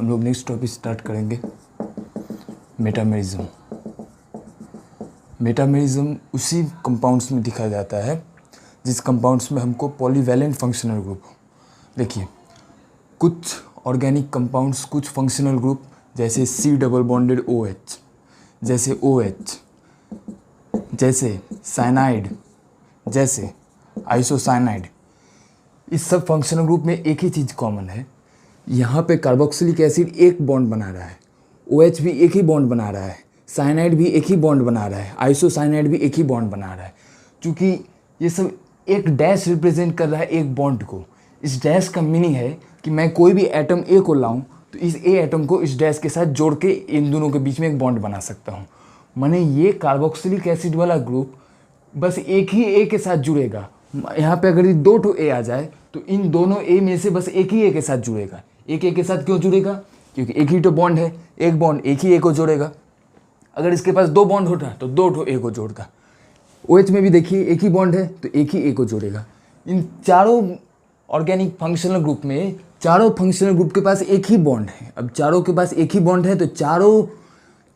हम लोग next topic start करेंगे मेटामेरिज्म। मेटामेरिज्म उसी कंपाउंड्स में दिखा जाता है जिस कंपाउंड्स में हमको पॉलीवैलेंट फंक्शनल ग्रुप हो। देखिए, कुछ ऑर्गेनिक कंपाउंड्स, कुछ फंक्शनल ग्रुप जैसे C डबल बॉन्डेड OH, जैसे OH, जैसे साइनाइड, जैसे आइसोसाइनाइड, इस सब फंक्शनल ग्रुप में एक ही चीज़ कॉमन है। यहाँ पे कार्बोक्सिलिक एसिड एक बॉन्ड बना रहा है, OH भी एक ही बॉन्ड बना रहा है, साइनाइड भी एक ही बॉन्ड बना रहा है, आइसोसाइनाइड भी एक ही बॉन्ड बना रहा है। क्योंकि ये सब एक डैश रिप्रेजेंट कर रहा है एक बॉन्ड को। इस डैश का मीनिंग है कि मैं कोई भी एटम A को लाऊं तो इस A एटम को इस डैश के साथ जोड़ के इन दोनों के बीच में एक बॉन्ड बना सकता हूँ। माने ये कार्बोक्सिलिक एसिड वाला ग्रुप बस एक ही A के साथ जुड़ेगा। यहाँ पे अगर ये दो ठो A आ जाए तो इन दोनों A में से बस एक ही A के साथ जुड़ेगा। एक A के साथ क्यों जुड़ेगा? क्योंकि एक ही तो बॉन्ड है, एक बॉन्ड एक ही A को जोड़ेगा। अगर इसके पास दो बॉन्ड होता तो दो ठो A को जोड़ता। OH में भी देखिए एक ही बॉन्ड है तो एक ही A को जोड़ेगा। इन चारों ऑर्गेनिक फंक्शनल ग्रुप में चारों फंक्शनल ग्रुप के पास एक ही बॉन्ड है। अब चारों के पास एक ही बॉन्ड है तो चारों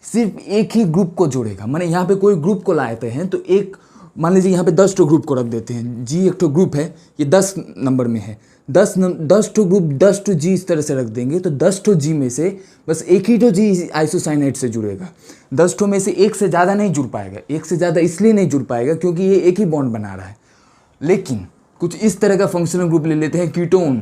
सिर्फ एक ही ग्रुप को जोड़ेगा। माने यहाँ पे कोई ग्रुप को लाते हैं तो एक, मान लीजिए यहाँ पे 10 ठो ग्रुप को रख देते हैं। G एक ठो ग्रुप है, ये 10 नंबर में है। 10 ठो ग्रुप 10 ठो G इस तरह से रख देंगे तो 10 ठो G में से बस एक ही ठो G आइसोसाइनाइड से जुड़ेगा। 10 ठो में से एक से ज़्यादा नहीं जुड़ पाएगा। एक से ज़्यादा इसलिए नहीं जुड़ पाएगा क्योंकि ये एक ही बॉन्ड बना रहा है। लेकिन कुछ इस तरह का फंक्शनल ग्रुप ले लेते हैं कीटोन।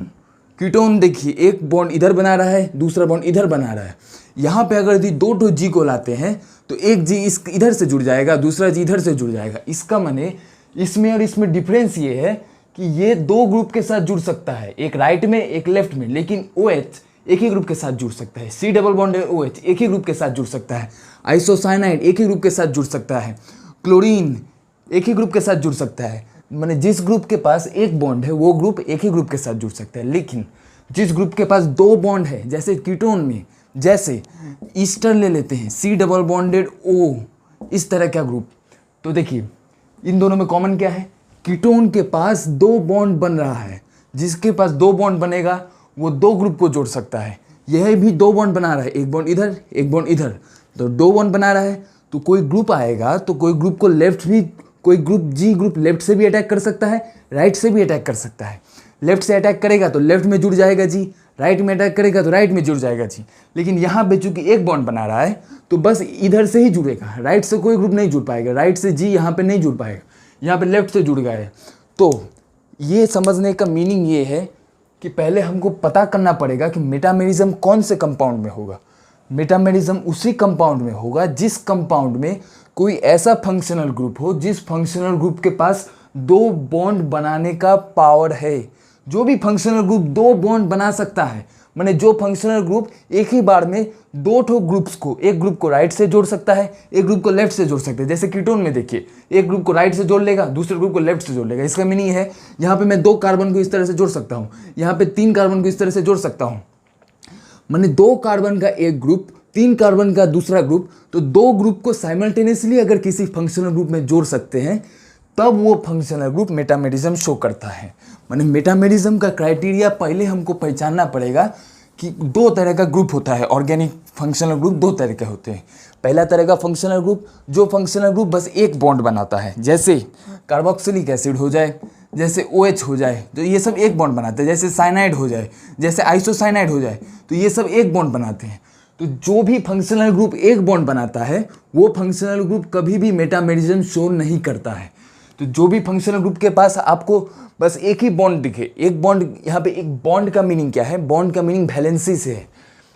कीटोन देखिए एक बॉन्ड इधर बना रहा है, दूसरा बॉन्ड इधर बना रहा है। यहाँ पे अगर यदि दो ठो G को लाते हैं तो एक G इस इधर से जुड़ जाएगा, दूसरा G इधर से जुड़ जाएगा। इसका माने इसमें और इसमें डिफरेंस ये है कि ये दो ग्रुप के साथ जुड़ सकता है, एक राइट में एक लेफ्ट में, लेकिन OH एक ही ग्रुप के साथ जुड़ सकता है। C डबल बॉन्डेड OH एक ही ग्रुप के साथ जुड़ सकता है। आइसोसाइनाइड एक ही ग्रुप के साथ जुड़ सकता है। क्लोरीन एक ही ग्रुप के साथ जुड़ सकता है। माने जिस ग्रुप के पास एक बॉन्ड है वो ग्रुप एक ही ग्रुप के साथ जुड़ सकता है। लेकिन जिस ग्रुप के पास दो बॉन्ड है, जैसे कीटोन में, जैसे ईस्टर ले लेते हैं C डबल बॉन्डेड O, इस तरह का ग्रुप, तो देखिए इन दोनों में कॉमन क्या है? कीटोन के पास दो बॉन्ड बन रहा है। जिसके पास दो बॉन्ड बनेगा वो दो ग्रुप को जोड़ सकता है। यह भी दो बॉन्ड बना रहा है, एक बॉन्ड इधर एक बॉन्ड इधर, तो दो बॉन्ड बना रहा है। तो कोई ग्रुप आएगा तो कोई ग्रुप को लेफ्ट भी, कोई ग्रुप G ग्रुप लेफ्ट से भी अटैक कर सकता है, राइट से भी अटैक कर सकता है। लेफ्ट से अटैक करेगा तो लेफ्ट में जुड़ जाएगा G, राइट में अटैक करेगा तो राइट में जुड़ जाएगा G। लेकिन यहाँ पे चूंकि एक बॉन्ड बना रहा है तो बस इधर से ही जुड़ेगा, राइट से कोई ग्रुप नहीं जुड़ पाएगा। राइट से G यहाँ पे नहीं जुड़ पाएगा, यहाँ पे लेफ्ट से जुड़ गया है। तो ये समझने का मीनिंग ये है कि पहले हमको पता करना पड़ेगा कि मेटामेरिज्म कौन से कंपाउंड में होगा। मेटामेरिज्म उसी कंपाउंड में होगा जिस कंपाउंड में कोई ऐसा फंक्शनल ग्रुप हो जिस फंक्शनल ग्रुप के पास दो बॉन्ड बनाने का पावर है। जो भी फंक्शनल ग्रुप दो बॉन्ड बना सकता है, माने जो फंक्शनल ग्रुप एक ही बार में दो ठो ग्रुप्स को, एक ग्रुप को राइट से जोड़ सकता है, एक ग्रुप को लेफ्ट से जोड़ सकता है। जैसे कीटोन में देखिए एक ग्रुप को राइट से जोड़ लेगा, दूसरे ग्रुप को लेफ्ट से जोड़ लेगा। इसका मीनिंग है यहाँ पे मैं दो कार्बन को इस तरह से जोड़ सकता हूँ, यहाँ पे तीन कार्बन को इस तरह से जोड़ सकता हूँ। माने दो कार्बन का एक ग्रुप, तीन कार्बन का दूसरा ग्रुप, तो दो ग्रुप को साइमल्टेनियसली अगर किसी फंक्शनल ग्रुप में जोड़ सकते हैं तब वो फंक्शनल ग्रुप मेटामेरिज्म शो करता है। माने मेटामेरिज्म का क्राइटेरिया पहले हमको पहचानना पड़ेगा कि दो तरह का ग्रुप होता है। ऑर्गेनिक फंक्शनल ग्रुप दो तरह के होते हैं। पहला तरह का फंक्शनल ग्रुप जो फंक्शनल ग्रुप बस एक बॉन्ड बनाता है, जैसे कार्बोक्सिलिक एसिड हो जाए, जैसे OH हो जाए, तो ये सब एक बॉन्ड बनाते हैं। जैसे साइनाइड हो जाए, जैसे आइसोसाइनाइड हो जाए, तो ये सब एक बॉन्ड बनाते हैं। तो जो भी फंक्शनल ग्रुप एक बॉन्ड बनाता है वो फंक्शनल ग्रुप कभी भी मेटामेरिज्म शो नहीं करता है। तो जो भी फंक्शनल ग्रुप के पास आपको बस एक ही बॉन्ड दिखे, एक बॉन्ड, यहाँ पे एक बॉन्ड का मीनिंग क्या है? बॉन्ड का मीनिंग वैलेंसी से है।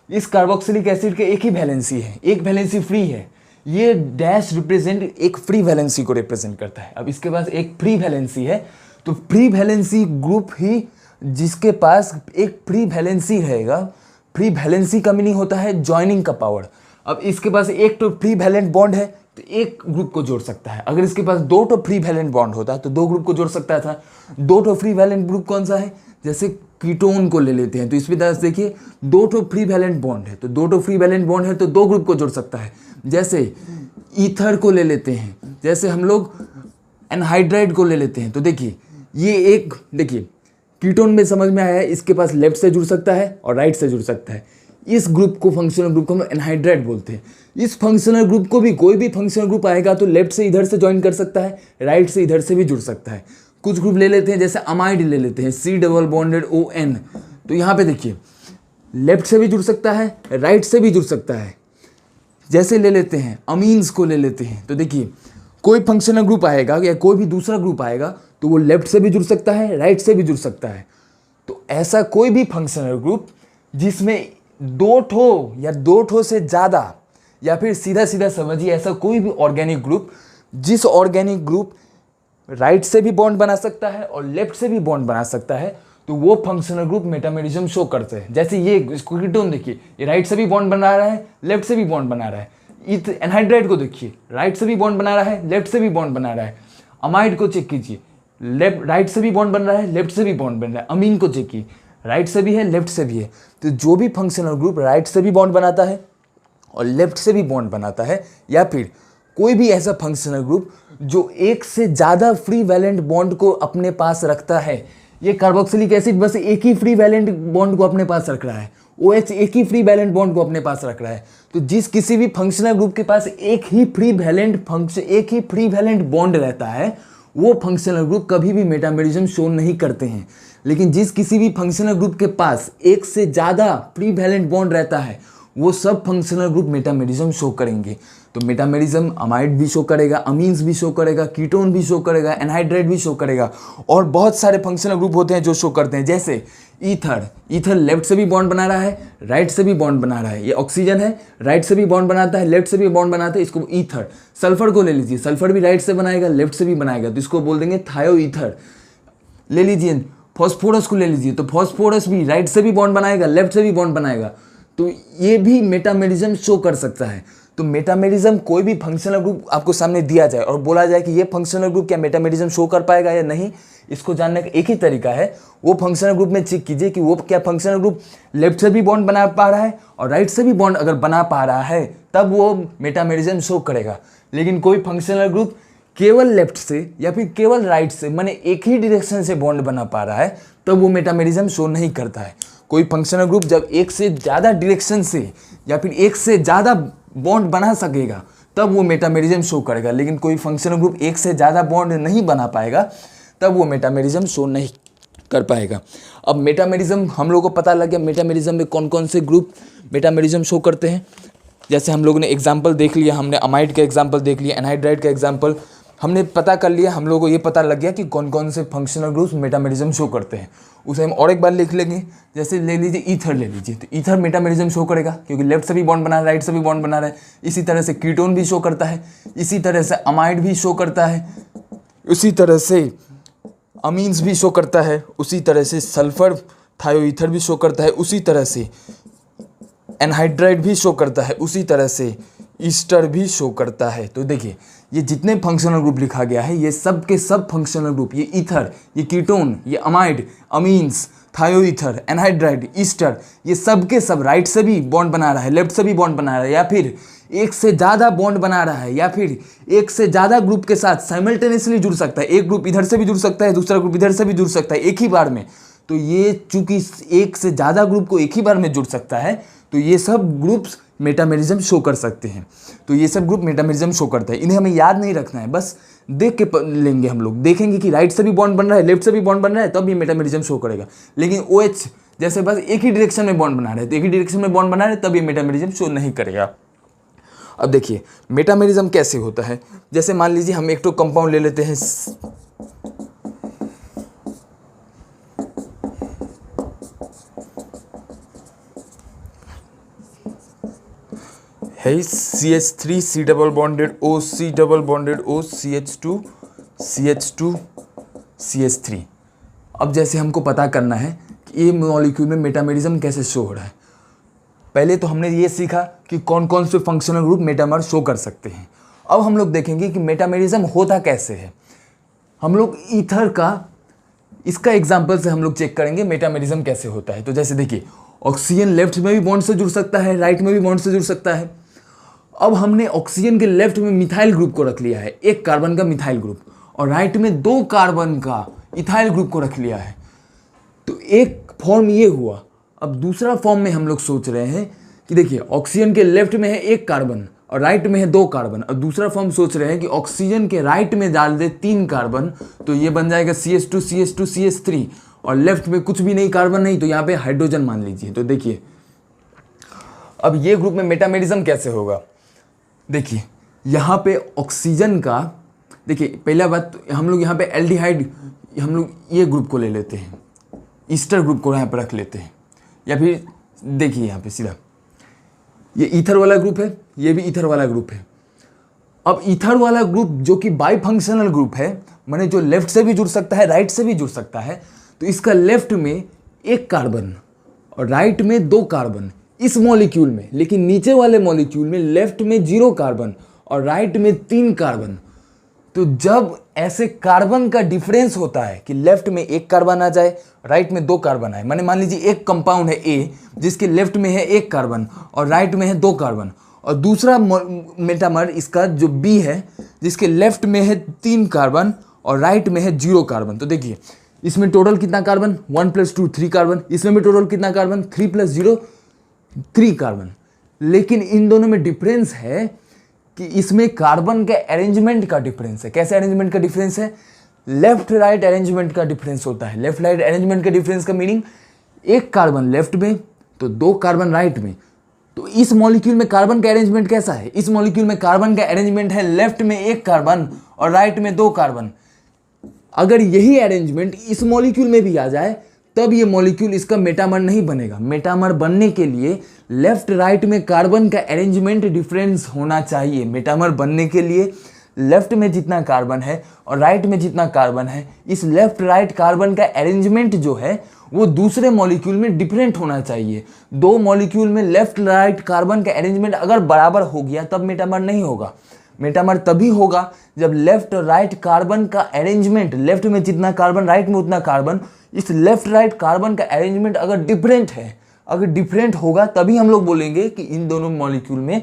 इस कार्बोक्सिलिक एसिड के एक ही वैलेंसी है, एक वैलेंसी फ्री है। ये डैश रिप्रेजेंट एक फ्री वैलेंसी को रिप्रेजेंट करता है। अब इसके पास एक फ्री वैलेंसी है, तो फ्री वैलेंसी ग्रुप ही जिसके पास एक फ्री वैलेंसी रहेगा। फ्री वैलेंसी का मीनिंग होता है जॉइनिंग का पावर। अब इसके पास एक तो फ्री वैलेंट बॉन्ड है तो एक ग्रुप को जोड़ सकता है। अगर इसके पास दो तो फ्री वैलेंट बॉन्ड होता तो दो ग्रुप को जोड़ सकता था। दो तो फ्री वैलेंट ग्रुप कौन सा है? जैसे कीटोन को ले लेते हैं तो इसमें देखिए दो तो फ्री वैलेंट बॉन्ड है, तो दो तो फ्री वैलेंट बॉन्ड है तो दो ग्रुप को जोड़ सकता है। जैसे ईथर को ले लेते हैं, जैसे हम लोग एनहाइड्राइड को ले लेते हैं, तो देखिए ये एक, देखिए कीटोन में समझ में आया है, इसके पास लेफ्ट से जुड़ सकता है और राइट से जुड़ सकता है। इस ग्रुप को, फंक्शनल ग्रुप को हम एनहाइड्राइड बोलते हैं। इस फंक्शनल ग्रुप को भी कोई भी फंक्शनल ग्रुप आएगा तो लेफ्ट से इधर से ज्वाइन कर सकता है, राइट से इधर से भी जुड़ सकता है। कुछ ग्रुप ले लेते हैं, जैसे अमाइड ले लेते हैं, C डबल बॉन्डेड ON, तो यहाँ पे देखिए लेफ्ट से भी जुड़ सकता है, राइट से भी जुड़ सकता है। जैसे ले लेते हैं अमीन्स को ले लेते हैं, तो देखिए कोई फंक्शनल ग्रुप आएगा या कोई भी दूसरा ग्रुप आएगा तो वो लेफ्ट से भी जुड़ सकता है, राइट से भी जुड़ सकता है। तो ऐसा कोई भी फंक्शनल ग्रुप जिसमें दो ठो से ज़्यादा, या फिर सीधा सीधा समझिए ऐसा कोई भी ऑर्गेनिक ग्रुप, जिस ऑर्गेनिक ग्रुप राइट से भी बॉन्ड बना सकता है और लेफ्ट से भी बॉन्ड बना सकता है, तो वो फंक्शनल ग्रुप मेटामेरिज्म शो करते हैं। जैसे ये कीटोन देखिए, ये राइट से भी बॉन्ड बना रहा है, लेफ्ट से भी बॉन्ड बना रहा है। एनहाइड्राइड को देखिए, राइट से भी बॉन्ड बना रहा है, लेफ्ट से भी बॉन्ड बना रहा है। अमाइड को चेक कीजिए, राइट से भी बॉन्ड बन रहा है, लेफ्ट से भी बॉन्ड बन रहा है। अमीन को चेक कीजिए, राइट से भी है, लेफ्ट से भी है। तो जो भी फंक्शनल ग्रुप राइट से भी बॉन्ड बनाता है और लेफ्ट से भी बॉन्ड बनाता है, या फिर कोई भी ऐसा फंक्शनल ग्रुप जो एक से ज़्यादा फ्री वैलेंट बॉन्ड को अपने पास रखता है, ये कार्बोक्सिलिक एसिड बस एक ही फ्री वैलेंट बॉन्ड को अपने पास रख रहा है, OH एक ही फ्री वैलेंट बॉन्ड को अपने पास रख रहा है। तो जिस किसी भी फंक्शनल ग्रुप के पास एक ही फ्री वैलेंट बॉन्ड रहता है, वो फंक्शनल ग्रुप कभी भी मेटामेरिज्म शो नहीं करते हैं। लेकिन जिस किसी भी फंक्शनल ग्रुप के पास एक से ज़्यादा फ्री वैलेंट बॉन्ड रहता है, वो सब फंक्शनल ग्रुप मेटामेरिज्म शो करेंगे। तो मेटामेरिज्म अमाइड भी शो करेगा, अमीन्स भी शो करेगा, कीटोन भी शो करेगा, एनहाइड्राइड भी शो करेगा, और बहुत सारे फंक्शनल ग्रुप होते हैं जो शो करते हैं। जैसे ईथर लेफ्ट से भी बॉन्ड बना रहा है, राइट से भी बॉन्ड बना रहा है। ये ऑक्सीजन है, राइट से भी बॉन्ड बनाता है, लेफ्ट से भी बॉन्ड बनाता है, इसको ईथर। सल्फर को ले लीजिए, सल्फर भी राइट से बनाएगा, लेफ्ट से भी बनाएगा, तो इसको बोल देंगे थायोईथर। ले लीजिए फॉस्फोरस को ले लीजिए, तो फॉस्फोरस भी राइट से भी बॉन्ड बनाएगा, लेफ्ट से भी बॉन्ड बनाएगा, तो ये भी मेटामेरिज्म शो कर सकता है। तो मेटामेरिज्म कोई भी फंक्शनल ग्रुप आपको सामने दिया जाए और बोला जाए कि ये फंक्शनल ग्रुप क्या मेटामेरिज्म शो कर पाएगा या नहीं, इसको जानने का एक ही तरीका है, वो फंक्शनल ग्रुप में चेक कीजिए कि वो क्या फंक्शनल ग्रुप लेफ्ट से भी बॉन्ड बना पा रहा है और राइट से भी बॉन्ड अगर बना पा रहा है तब वो मेटामेरिज्म शो करेगा। लेकिन कोई फंक्शनल ग्रुप केवल लेफ्ट से या फिर केवल राइट से, माने एक ही डायरेक्शन से बॉन्ड बना पा रहा है, तब वो मेटामेरिज्म शो नहीं करता है। कोई फंक्शनल ग्रुप जब एक से ज़्यादा डायरेक्शन से या फिर एक से ज़्यादा बॉन्ड बना सकेगा तब वो मेटामेरिज्म शो करेगा। लेकिन कोई फंक्शनल ग्रुप एक से ज़्यादा बॉन्ड नहीं बना पाएगा तब वो मेटामेरिज्म शो नहीं कर पाएगा। अब मेटामेरिज्म हम लोगों को पता लग गया मेटामेरिज्म में कौन कौन से ग्रुप मेटामेरिज्म शो करते हैं। जैसे हम लोगों ने एग्जाम्पल देख लिया, हमने अमाइड का एग्जाम्पल देख लिया, एनहाइड्राइड का एग्जाम्पल हमने पता कर लिया, हम लोगों को ये पता लग गया कि कौन कौन से फंक्शनल ग्रुप्स मेटामेरिज्म शो करते हैं। उसे हम और एक बार लिख लेंगे। जैसे ले लीजिए ईथर ले लीजिए, तो ईथर मेटामेरिज्म शो करेगा क्योंकि लेफ्ट से भी बॉन्ड बना है, राइट से भी बॉन्ड बना रहा है। इसी तरह से कीटोन भी शो करता है, इसी तरह से अमाइड भी शो करता है, उसी तरह से अमीन्स भी शो करता है, उसी तरह से सल्फर थायोईथर भी शो करता है, उसी तरह से एनहाइड्राइड भी शो करता है, उसी तरह से ईस्टर भी शो करता है। तो देखिए ये जितने फंक्शनल ग्रुप लिखा गया है ये सब के सब फंक्शनल ग्रुप, ये ईथर, ये कीटोन, ये अमाइड, अमीन्स, थायोईथर, एनहाइड्राइड, ईस्टर, ये सब के सब राइट से भी बॉन्ड बना रहा है, लेफ्ट से भी बॉन्ड बना रहा है, या फिर एक से ज़्यादा बॉन्ड बना रहा है, या फिर एक से ज़्यादा ग्रुप के साथ साइमल्टेनियसली जुड़ सकता है। एक ग्रुप इधर से भी जुड़ सकता है, दूसरा ग्रुप इधर से भी जुड़ सकता है एक ही बार में। तो ये चूंकि एक से ज़्यादा ग्रुप को एक ही बार में जुड़ सकता है, तो ये सब ग्रुप्स मेटामेरिज्म शो कर सकते हैं। तो ये सब ग्रुप मेटामेरिज्म शो करता है। इन्हें हमें याद नहीं रखना है, बस देख के लेंगे। हम लोग देखेंगे कि राइट से भी बॉन्ड बन रहा है, लेफ्ट से भी बॉन्ड बन रहा है, तब ये मेटामेरिज्म शो करेगा। लेकिन OH जैसे बस एक ही डायरेक्शन में बॉन्ड बना रहे हैं, तो एक ही डायरेक्शन में बॉन्ड बना रहे हैं, तब ये मेटामेरिज्म शो नहीं करेगा। अब देखिए मेटामेरिज्म कैसे होता है। जैसे मान लीजिए हम एक तो कंपाउंड ले लेते हैं, है CH3 C double bonded O C double bonded O CH2 CH2 CH3। अब जैसे हमको पता करना है कि ये मॉलिक्यूल में मेटामेरिज्म कैसे शो हो रहा है। पहले तो हमने ये सीखा कि कौन कौन से फंक्शनल ग्रुप मेटामर शो कर सकते हैं। अब हम लोग देखेंगे कि मेटामेरिज्म होता कैसे है। हम लोग ईथर का इसका एग्जाम्पल से हम लोग चेक करेंगे मेटामेरिज्म कैसे होता है। तो जैसे देखिए ऑक्सीजन लेफ्ट में भी बॉन्ड से जुड़ सकता है, राइट में भी बॉन्ड से जुड़ सकता है। अब हमने ऑक्सीजन के लेफ्ट में मिथाइल ग्रुप को रख लिया है, एक कार्बन का मिथाइल ग्रुप, और राइट में 2 कार्बन का इथाइल ग्रुप को रख लिया है। तो एक फॉर्म ये हुआ। अब दूसरा फॉर्म में हम लोग सोच रहे हैं कि देखिए ऑक्सीजन के लेफ्ट में है एक कार्बन और राइट में है दो कार्बन, और दूसरा फॉर्म सोच रहे हैं कि ऑक्सीजन के राइट में डाल दे 3 कार्बन, तो ये बन जाएगा CH2 CH2 CH3, और लेफ्ट में कुछ भी नहीं, कार्बन नहीं, तो यहाँ पे हाइड्रोजन मान लीजिए। तो देखिए अब ये ग्रुप में मेटामेरिज्म कैसे होगा। देखिए यहाँ पे ऑक्सीजन का, देखिए पहला बात हम लोग यहाँ पे एल्डिहाइड, हम लोग ये ग्रुप को ले लेते हैं, ईस्टर ग्रुप को यहाँ पे रख लेते हैं, या फिर देखिए यहाँ पे सीधा ये ईथर वाला ग्रुप है, ये भी ईथर वाला ग्रुप है। अब ईथर वाला ग्रुप जो कि बाई फंक्शनल ग्रुप है, माने जो लेफ्ट से भी जुड़ सकता है राइट से भी जुड़ सकता है, तो इसका लेफ्ट में एक कार्बन और राइट में 2 कार्बन इस मॉलिक्यूल में, लेकिन नीचे वाले मॉलिक्यूल में लेफ्ट में 0 कार्बन और राइट में 3 कार्बन। तो जब ऐसे कार्बन का डिफरेंस होता है कि लेफ्ट में 1 कार्बन आ जाए, राइट में 2 कार्बन आए, माने मान लीजिए एक कंपाउंड है ए जिसके लेफ्ट में है 1 कार्बन और राइट में है 2 कार्बन, और दूसरा मेटामर इसका जो बी है जिसके लेफ्ट में है 3 कार्बन और राइट में है 0 कार्बन। तो देखिए इसमें टोटल कितना कार्बन, 1 + 2 3 कार्बन, इसमें भी टोटल कितना कार्बन, 3 + 0 3 कार्बन। लेकिन इन दोनों में डिफरेंस है कि इसमें कार्बन के अरेंजमेंट का डिफरेंस है। कैसे अरेंजमेंट का डिफरेंस है, लेफ्ट राइट अरेंजमेंट का डिफरेंस होता है। लेफ्ट राइट अरेंजमेंट का डिफरेंस का मीनिंग 1 कार्बन लेफ्ट में तो 2 कार्बन राइट में। तो इस मॉलिक्यूल में कार्बन का अरेंजमेंट कैसा है, इस मॉलिक्यूल में कार्बन का अरेंजमेंट है लेफ्ट में 1 कार्बन और राइट में 2 कार्बन। अगर यही अरेंजमेंट इस मॉलिक्यूल में भी आ जाए तब ये मॉलिक्यूल इसका मेटामर नहीं बनेगा। मेटामर बनने के लिए लेफ्ट राइट में कार्बन का अरेंजमेंट डिफरेंस होना चाहिए। मेटामर बनने के लिए लेफ्ट में जितना कार्बन है और राइट में जितना कार्बन है, इस लेफ्ट राइट कार्बन का अरेंजमेंट जो है वो दूसरे मॉलिक्यूल में डिफरेंट होना चाहिए। 2 मॉलिक्यूल में लेफ्ट राइट कार्बन का अरेंजमेंट अगर बराबर हो गया तब मेटामर नहीं होगा। मेटामर तभी होगा जब लेफ्ट और राइट कार्बन का अरेंजमेंट, लेफ्ट में जितना कार्बन राइट में उतना कार्बन, इस लेफ्ट राइट कार्बन का अरेंजमेंट अगर डिफरेंट है, अगर डिफरेंट होगा तभी हम लोग बोलेंगे कि इन दोनों मॉलिक्यूल में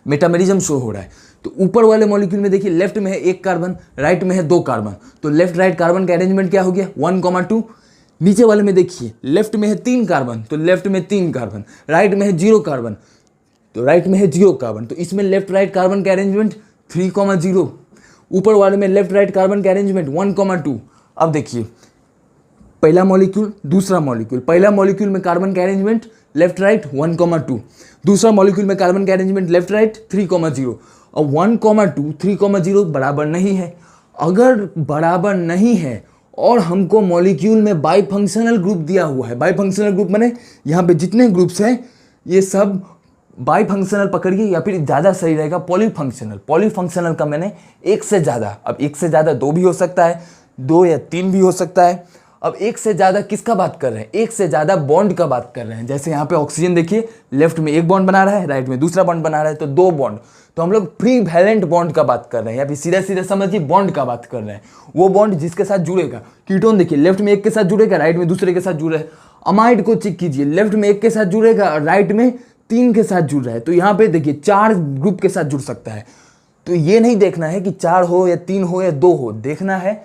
मेटामेरिज्म शो हो रहा है। तो ऊपर वाले मॉलिक्यूल में देखिए लेफ्ट में है 1 कार्बन, राइट में है 2 कार्बन, तो लेफ्ट राइट कार्बन का अरेंजमेंट क्या हो गया, 1,2। नीचे वाले में देखिए लेफ्ट में है 3 कार्बन, तो लेफ्ट में 3 कार्बन, राइट में है 0 कार्बन, तो राइट में है 0 कार्बन, तो इसमें लेफ्ट राइट कार्बन का अरेंजमेंट 3,0। ऊपर वाले में लेफ्ट राइट कार्बन का अरेंजमेंट 1,2। अब देखिए पहला मॉलिक्यूल दूसरा मॉलिक्यूल, पहला मॉलिक्यूल में कार्बन का अरेंजमेंट लेफ्ट राइट 1,2, दूसरा मॉलिक्यूल में कार्बन का अरेंजमेंट लेफ्ट राइट 3,0। और 1,2 3,0 बराबर नहीं है। अगर बराबर नहीं है और हमको मॉलिक्यूल में बाई फंक्शनल ग्रुप दिया हुआ है, बाई फंक्शनल ग्रुप माने यहाँ पे जितने ग्रुप्स हैं ये सब बाई फंक्शनल पकड़िए, या फिर ज़्यादा सही रहेगा पॉलीफंक्शनल। पॉलीफंक्शनल का मैंने 1 से ज़्यादा, अब 1 से ज़्यादा 2 भी हो सकता है, 2 या 3 भी हो सकता है। अब 1 से ज़्यादा किसका बात कर रहे हैं, 1 से ज़्यादा बॉन्ड का बात कर रहे हैं। जैसे यहाँ पे ऑक्सीजन देखिए लेफ्ट में 1 बॉन्ड बना रहा है, राइट में दूसरा बॉन्ड बना रहा है, तो 2 बॉन्ड। तो हम लोग फ्री वैलेंट बॉन्ड का बात कर रहे हैं, या फिर सीधा सीधा समझिए बॉन्ड का बात कर रहे हैं। वो बॉन्ड जिसके साथ जुड़ेगा, कीटोन देखिए लेफ्ट में 1 के साथ जुड़ेगा, राइट में दूसरे के साथ जुड़ रहा है। अमाइड को चेक कीजिए, लेफ्ट में 1 के साथ जुड़ेगा और राइट में 3 के साथ जुड़ रहा है। तो यहाँ पे देखिए 4 ग्रुप के साथ जुड़ सकता है। तो ये नहीं देखना है कि 4 हो या 3 हो या 2 हो, देखना है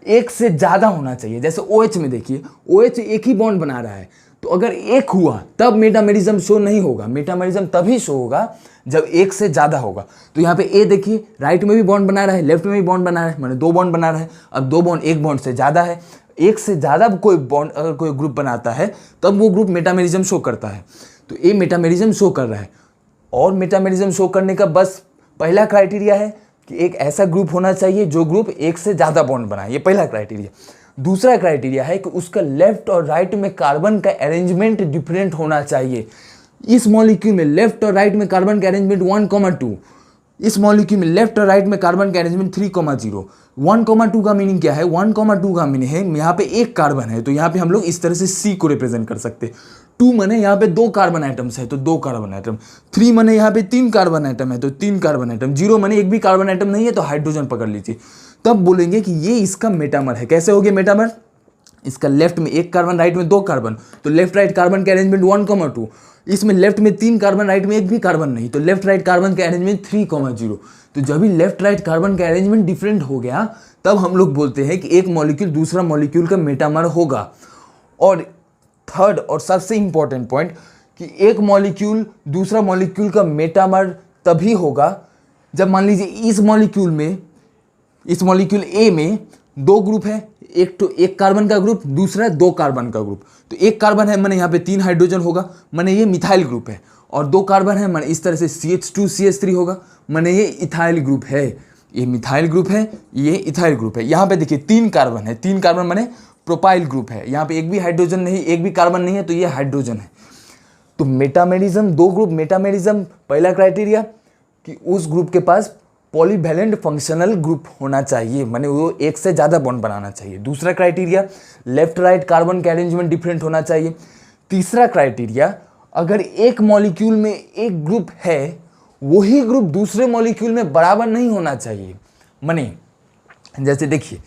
1 से ज़्यादा होना चाहिए। जैसे OH में देखिए OH 1 ही बॉन्ड बना रहा है, तो अगर 1 हुआ तब मेटामेरिज्म शो नहीं होगा। मेटामेरिज्म तभी शो होगा जब 1 से ज़्यादा होगा। तो यहाँ पे ए देखिए राइट में भी बॉन्ड बना रहा है, लेफ्ट में भी बॉन्ड बना रहा है, माने 2 बॉन्ड बना रहा है। अब 2 बॉन्ड 1 बॉन्ड से ज़्यादा है, 1 से ज़्यादा कोई बॉन्ड अगर कोई ग्रुप बनाता है तब वो ग्रुप मेटामेरिज्म शो करता है। तो ये मेटामेरिज्म शो कर रहा है। और मेटामेरिज्म शो करने का बस पहला क्राइटेरिया है कि एक ऐसा ग्रुप होना चाहिए जो ग्रुप 1 से ज़्यादा बॉन्ड बनाए, ये पहला क्राइटेरिया। दूसरा क्राइटेरिया है कि उसका लेफ्ट और राइट में कार्बन का अरेंजमेंट डिफरेंट होना चाहिए। इस मॉलिक्यूल में लेफ्ट और राइट में कार्बन का अरेंजमेंट 1,2, इस मॉलिक्यूल में लेफ्ट और राइट में कार्बन का अरेंजमेंट 3,0। 1,2 का मीनिंग क्या है, 1,2 का मीनिंग है यहाँ पे 1 कार्बन है, तो यहाँ पे हम लोग इस तरह से C को रिप्रेजेंट कर सकते हैं। 2 माने यहाँ पे 2 कार्बन आइटम्स है तो 2 कार्बन आइटम, 3 माने यहाँ पे 3 कार्बन आइटम है तो 3 कार्बन आइटम, 0 माने 1 भी कार्बन आइटम नहीं है तो हाइड्रोजन पकड़ लीजिए। तब बोलेंगे कि ये इसका मेटामर है। कैसे हो गया मेटामर, इसका लेफ्ट में 1 कार्बन राइट में 2 कार्बन, तो लेफ्ट राइट कार्बन के अरेंजमेंट 1,2। इसमें लेफ्ट में 3 कार्बन राइट में 1 भी कार्बन नहीं, तो लेफ्ट राइट कार्बन का अरेंजमेंट 3,0। तो जब भी लेफ्ट राइट कार्बन का अरेंजमेंट डिफरेंट हो गया तब हम लोग बोलते हैं कि एक मॉलिक्यूल दूसरा मॉलिक्यूल का मेटामर होगा। और थर्ड और सबसे इंपॉर्टेंट पॉइंट कि एक मॉलिक्यूल दूसरा मॉलिक्यूल का मेटामर तभी होगा जब मान लीजिए इस मॉलिक्यूल ए में दो ग्रुप है, एक कार्बन का ग्रुप, दूसरा दो कार्बन का ग्रुप। तो एक कार्बन है माने यहाँ पे 3 हाइड्रोजन होगा, माने ये मिथाइल ग्रुप है, और दो कार्बन है माने इस तरह से CH2CH3 होगा, माने ये इथाइल ग्रुप है। ये मिथाइल ग्रुप है, ये इथाइल ग्रुप है। यहाँ पे देखिए 3 कार्बन है, 3 कार्बन माने प्रोपाइल ग्रुप है। यहाँ पे एक भी हाइड्रोजन नहीं, एक भी कार्बन नहीं है, तो ये हाइड्रोजन है। तो मेटामेरिज्म, दो ग्रुप मेटामेरिज्म, पहला क्राइटेरिया कि उस ग्रुप के पास पॉलीवैलेंट फंक्शनल ग्रुप होना चाहिए, माने वो एक से ज़्यादा बॉन्ड बनाना चाहिए। दूसरा क्राइटेरिया लेफ्ट राइट कार्बन का अरेंजमेंट डिफरेंट होना चाहिए। तीसरा क्राइटेरिया अगर एक मॉलिक्यूल में एक ग्रुप है, वही ग्रुप दूसरे मॉलिक्यूल में बराबर नहीं होना चाहिए। माने जैसे देखिए,